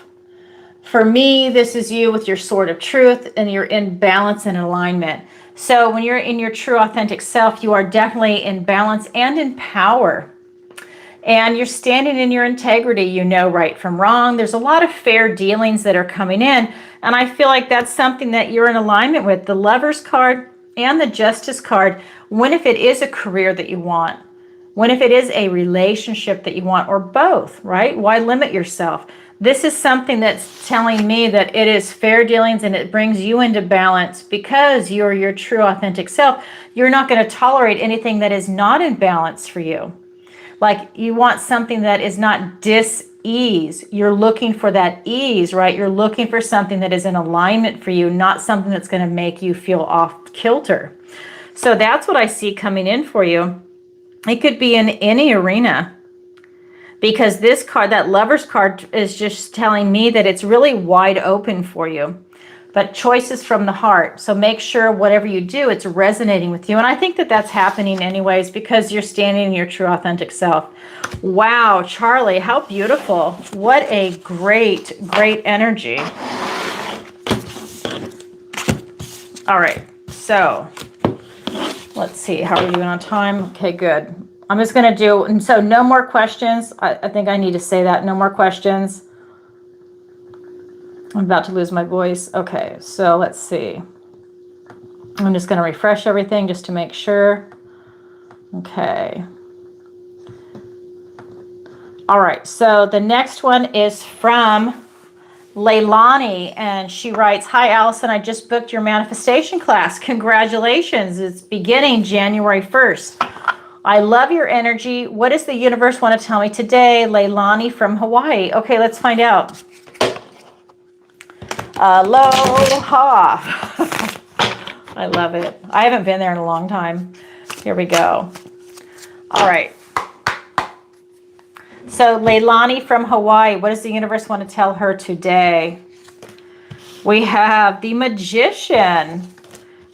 For me, this is you with your sword of truth, and you're in balance and alignment. So when you're in your true, authentic self, you are definitely in balance and in power. And you're standing in your integrity. You know right from wrong. There's a lot of fair dealings that are coming in. And I feel like that's something that you're in alignment with. The Lovers card and the Justice card. When if it is a career that you want, when if it is a relationship that you want, or both, right? Why limit yourself? This is something that's telling me that it is fair dealings, and it brings you into balance because you're your true, authentic self. You're not going to tolerate anything that is not in balance for you. Like, you want something that is not dis-ease. You're looking for that ease, right? You're looking for something that is in alignment for you, not something that's going to make you feel off kilter. So that's what I see coming in for you. It could be in any arena, because this card, that Lovers card, is just telling me that it's really wide open for you. But choices from the heart. So make sure whatever you do, it's resonating with you. And I think that that's happening anyways, because you're standing in your true, authentic self. Wow, Charlie, how beautiful. What a great, great energy. All right, so let's see. How are we doing on time? Okay, good. I'm just going to do, and so no more questions. I think I need to say that. No more questions. I'm about to lose my voice. Okay, so let's see. I'm just going to refresh everything just to make sure. Okay. All right, so the next one is from Leilani, and she writes, "Hi, Alison. I just booked your manifestation class. Congratulations. It's beginning January 1st. I love your energy. What does the universe want to tell me today?" Leilani from Hawaii. Okay, let's find out. Aloha. I love it. I haven't been there in a long time. Here we go. All right. So Leilani from Hawaii, what does the universe want to tell her today? We have the Magician.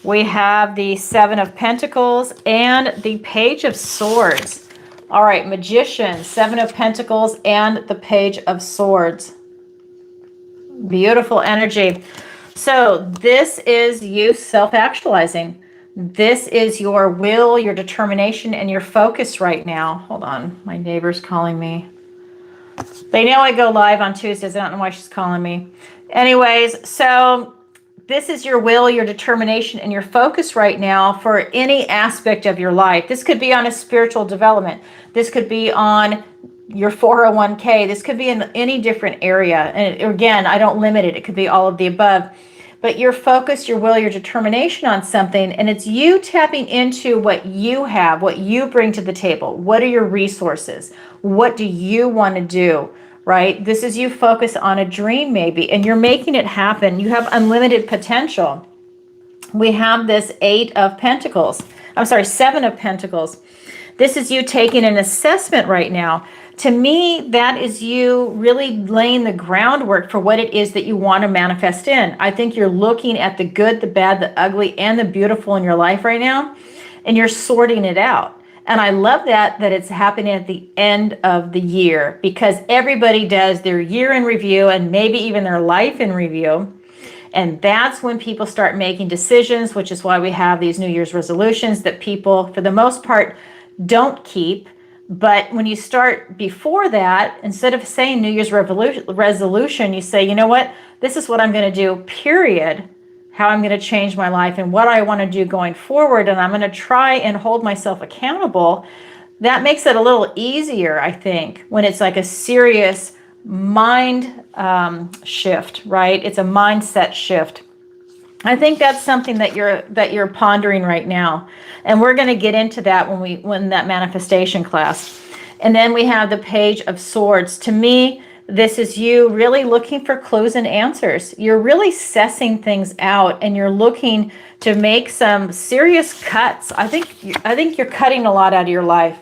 We have the Seven of Pentacles and the Page of Swords. All right, Magician, Seven of Pentacles, and the Page of Swords. Beautiful energy. So this is you self-actualizing. This is your will, your determination, and your focus right now. Hold on, my neighbor's calling me. They know I go live on Tuesdays. I don't know why she's calling me. Anyways, so this is your will, your determination, and your focus right now for any aspect of your life. This could be on a spiritual development. This could be on your 401k. This could be in any different area. And again, I don't limit it. It could be all of the above. But your focus, your will, your determination on something, and it's you tapping into what you have, what you bring to the table. What are your resources? What do you want to do? Right? This is you focus on a dream maybe, and you're making it happen. You have unlimited potential. We have this Seven of Pentacles. This is you taking an assessment right now. To me, that is you really laying the groundwork for what it is that you want to manifest in. I think you're looking at the good, the bad, the ugly, and the beautiful in your life right now, and you're sorting it out. And I love that it's happening at the end of the year, because everybody does their year in review and maybe even their life in review. And that's when people start making decisions, which is why we have these New Year's resolutions that people, for the most part, don't keep. But when you start before that, instead of saying New Year's resolution, you say, you know what, this is what I'm going to do, period. How I'm going to change my life and what I want to do going forward. And I'm going to try and hold myself accountable. That makes it a little easier, I think, when it's like a serious mind shift, right? It's a mindset shift. I think that's something that you're pondering right now. And we're going to get into that when that manifestation class. And then we have the Page of Swords. To me, this is you really looking for clues and answers. You're really sussing things out, and you're looking to make some serious cuts. I think you're cutting a lot out of your life.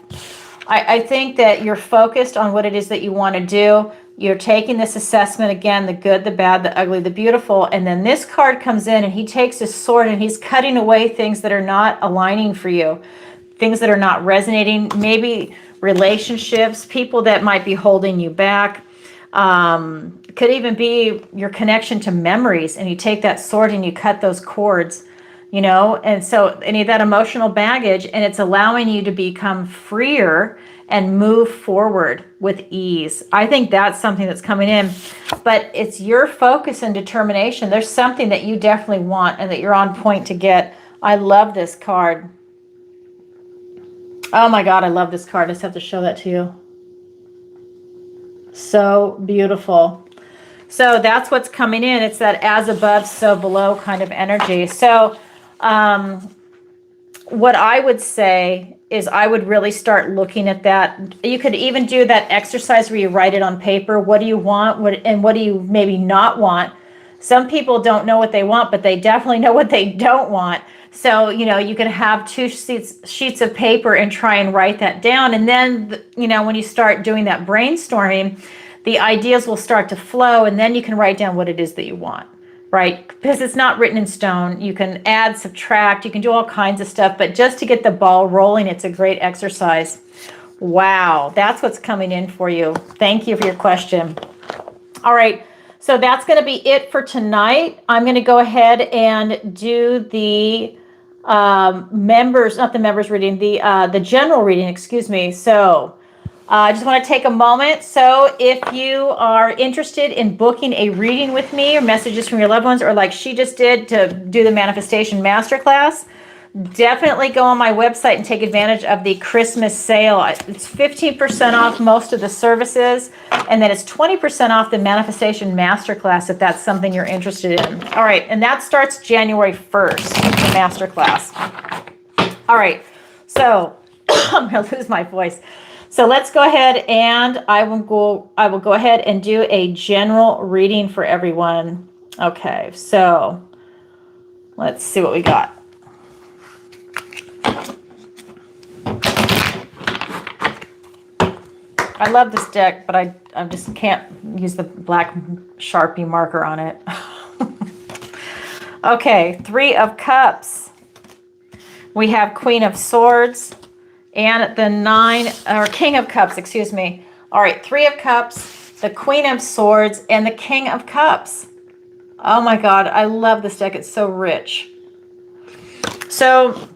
I think that you're focused on what it is that you want to do. You're taking this assessment again, the good, the bad, the ugly, the beautiful. And then this card comes in and he takes his sword and he's cutting away things that are not aligning for you, things that are not resonating, maybe relationships, people that might be holding you back. Could even be your connection to memories, and you take that sword and you cut those cords, you know, and so any of that emotional baggage, and it's allowing you to become freer and move forward with ease. I think that's something that's coming in, but it's your focus and determination. There's something that you definitely want and that you're on point to get. I love this card. Oh my God, I love this card. I just have to show that to you. So beautiful. So that's what's coming in. It's that as above, so below kind of energy. So what I would say is I would really start looking at that. You could even do that exercise where you write it on paper. What do you want? What do you maybe not want? Some people don't know what they want, but they definitely know what they don't want. So, you know, you can have two sheets of paper and try and write that down. And then, you know, when you start doing that brainstorming, the ideas will start to flow, and then you can write down what it is that you want, right? Because it's not written in stone. You can add, subtract, you can do all kinds of stuff, but just to get the ball rolling, it's a great exercise. Wow, that's what's coming in for you. Thank you for your question. All right. So that's going to be it for tonight. I'm going to go ahead and do the members, not the members reading, the general reading, excuse me. So I just want to take a moment. So if you are interested in booking a reading with me or messages from your loved ones, or like she just did to do the manifestation masterclass, definitely go on my website and take advantage of the Christmas sale. It's 15% off most of the services, and then it's 20% off the manifestation masterclass if that's something you're interested in. All right, and that starts January 1st, the masterclass. All right, so I'm gonna lose my voice. So let's go ahead and I will go ahead and do a general reading for everyone. Okay, so let's see what we got. I love this deck, but I just can't use the black Sharpie marker on it. Okay, 3 of Cups. We have Queen of Swords and the King of Cups, excuse me. All right, 3 of Cups, the Queen of Swords, and the King of Cups. Oh my God, I love this deck. It's so rich. So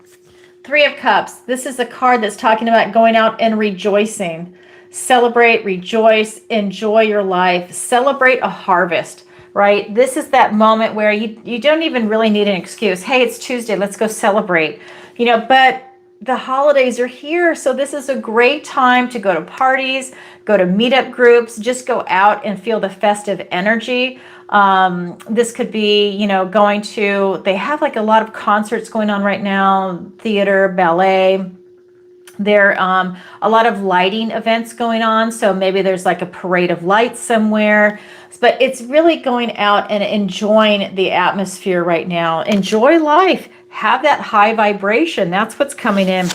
3 of Cups. This is a card that's talking about going out and rejoicing. Celebrate, rejoice, enjoy your life, celebrate a harvest, right? This is that moment where you don't even really need an excuse. Hey, it's Tuesday, let's go celebrate. You know, but the holidays are here, so this is a great time to go to parties, go to meetup groups, just go out and feel the festive energy. This could be, you know, going to, they have like a lot of concerts going on right now, theater, ballet. There are a lot of lighting events going on, so maybe there's like a parade of lights somewhere, but it's really going out and enjoying the atmosphere right now. Enjoy life, have that high vibration. That's what's coming in.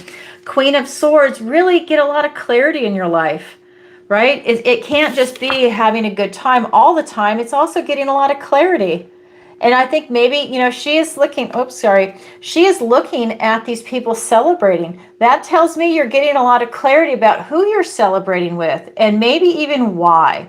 Queen of Swords, really get a lot of clarity in your life, right? It can't just be having a good time all the time. It's also getting a lot of clarity. And I think maybe, you know, she is looking at these people celebrating. That tells me you're getting a lot of clarity about who you're celebrating with and maybe even why.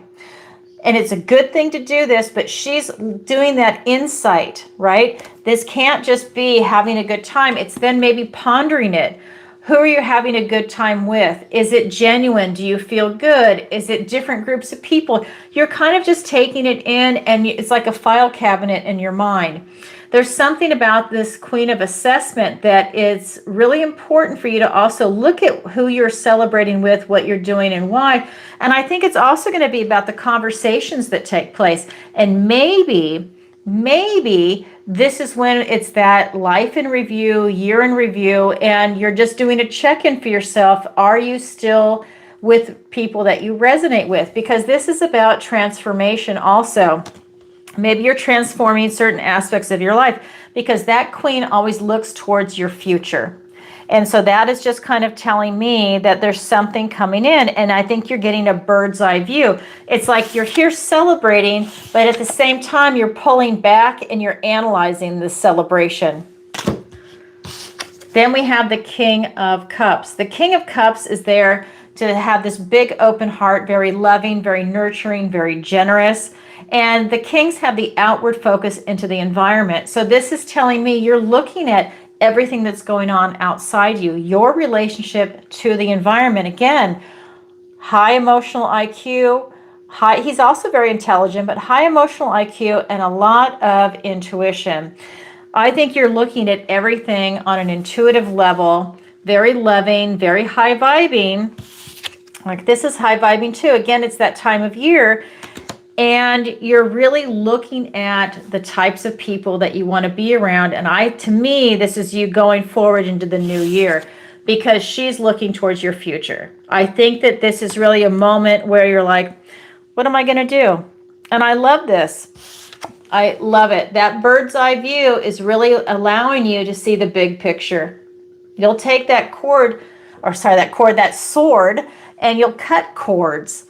And it's a good thing to do this, but she's doing that insight, right? This can't just be having a good time. It's then maybe pondering it. Who are you having a good time with? Is it genuine? Do you feel good? Is it different groups of people? You're kind of just taking it in, and it's like a file cabinet in your mind. There's something about this Queen of Assessment that is really important for you to also look at who you're celebrating with, what you're doing, and why. And I think it's also going to be about the conversations that take place. And maybe this is when it's that life in review, year in review, and you're just doing a check-in for yourself. Are you still with people that you resonate with, because this is about transformation also. Maybe you're transforming certain aspects of your life, because that queen always looks towards your future. And so that is just kind of telling me that there's something coming in. And I think you're getting a bird's eye view. It's like you're here celebrating, but at the same time, you're pulling back and you're analyzing this celebration. Then we have the King of Cups. The King of Cups is there to have this big open heart, very loving, very nurturing, very generous. And the kings have the outward focus into the environment. So this is telling me you're looking at everything that's going on outside you, your relationship to the environment. Again, high emotional IQ, he's also very intelligent, but high emotional IQ and a lot of intuition. I think you're looking at everything on an intuitive level, very loving, very high vibing. Like this is high vibing too. Again, it's that time of year. And you're really looking at the types of people that you want to be around. And to me, this is you going forward into the new year, because she's looking towards your future. I think that this is really a moment where you're like, what am I going to do? And I love this. I love it. That bird's eye view is really allowing you to see the big picture. You'll take that sword, and you'll cut cords.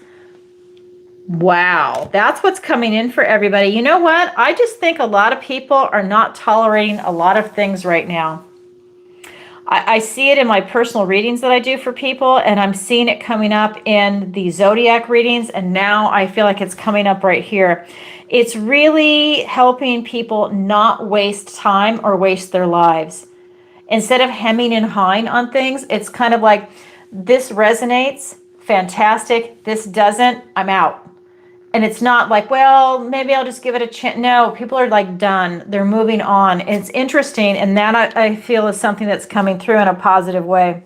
Wow, that's what's coming in for everybody. You know what? I just think a lot of people are not tolerating a lot of things right now. I see it in my personal readings that I do for people, and I'm seeing it coming up in the Zodiac readings, and now I feel like it's coming up right here. It's really helping people not waste time or waste their lives. Instead of hemming and hawing on things, it's kind of like, this resonates, fantastic. This doesn't, I'm out. And it's not like, well, maybe I'll just give it a chance. No, people are like done. They're moving on. It's interesting. And that I feel is something that's coming through in a positive way.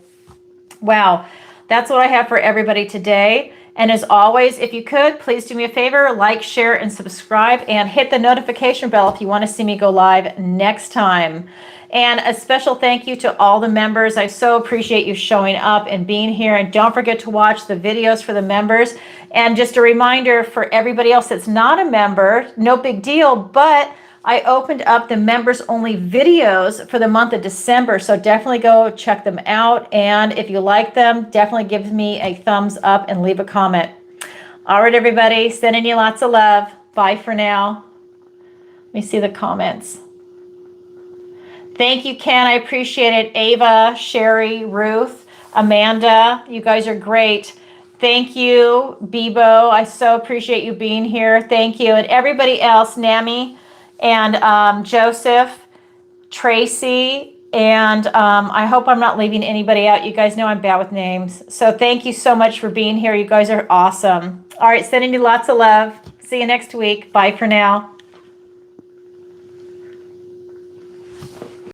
Wow. That's what I have for everybody today. And as always, if you could, please do me a favor, like, share, and subscribe, and hit the notification bell if you want to see me go live next time. And a special thank you to all the members. I so appreciate you showing up and being here. And don't forget to watch the videos for the members. And just a reminder for everybody else that's not a member, no big deal, but I opened up the members only videos for the month of December. So definitely go check them out. And if you like them, definitely give me a thumbs up and leave a comment. All right, everybody, sending you lots of love. Bye for now. Let me see the comments. Thank you, Ken. I appreciate it. Ava, Sherry, Ruth, Amanda, you guys are great. Thank you, Bebo. I so appreciate you being here. Thank you. And everybody else, Nami and Joseph, Tracy, and I hope I'm not leaving anybody out. You guys know I'm bad with names. So thank you so much for being here. You guys are awesome. All right, sending you lots of love. See you next week. Bye for now.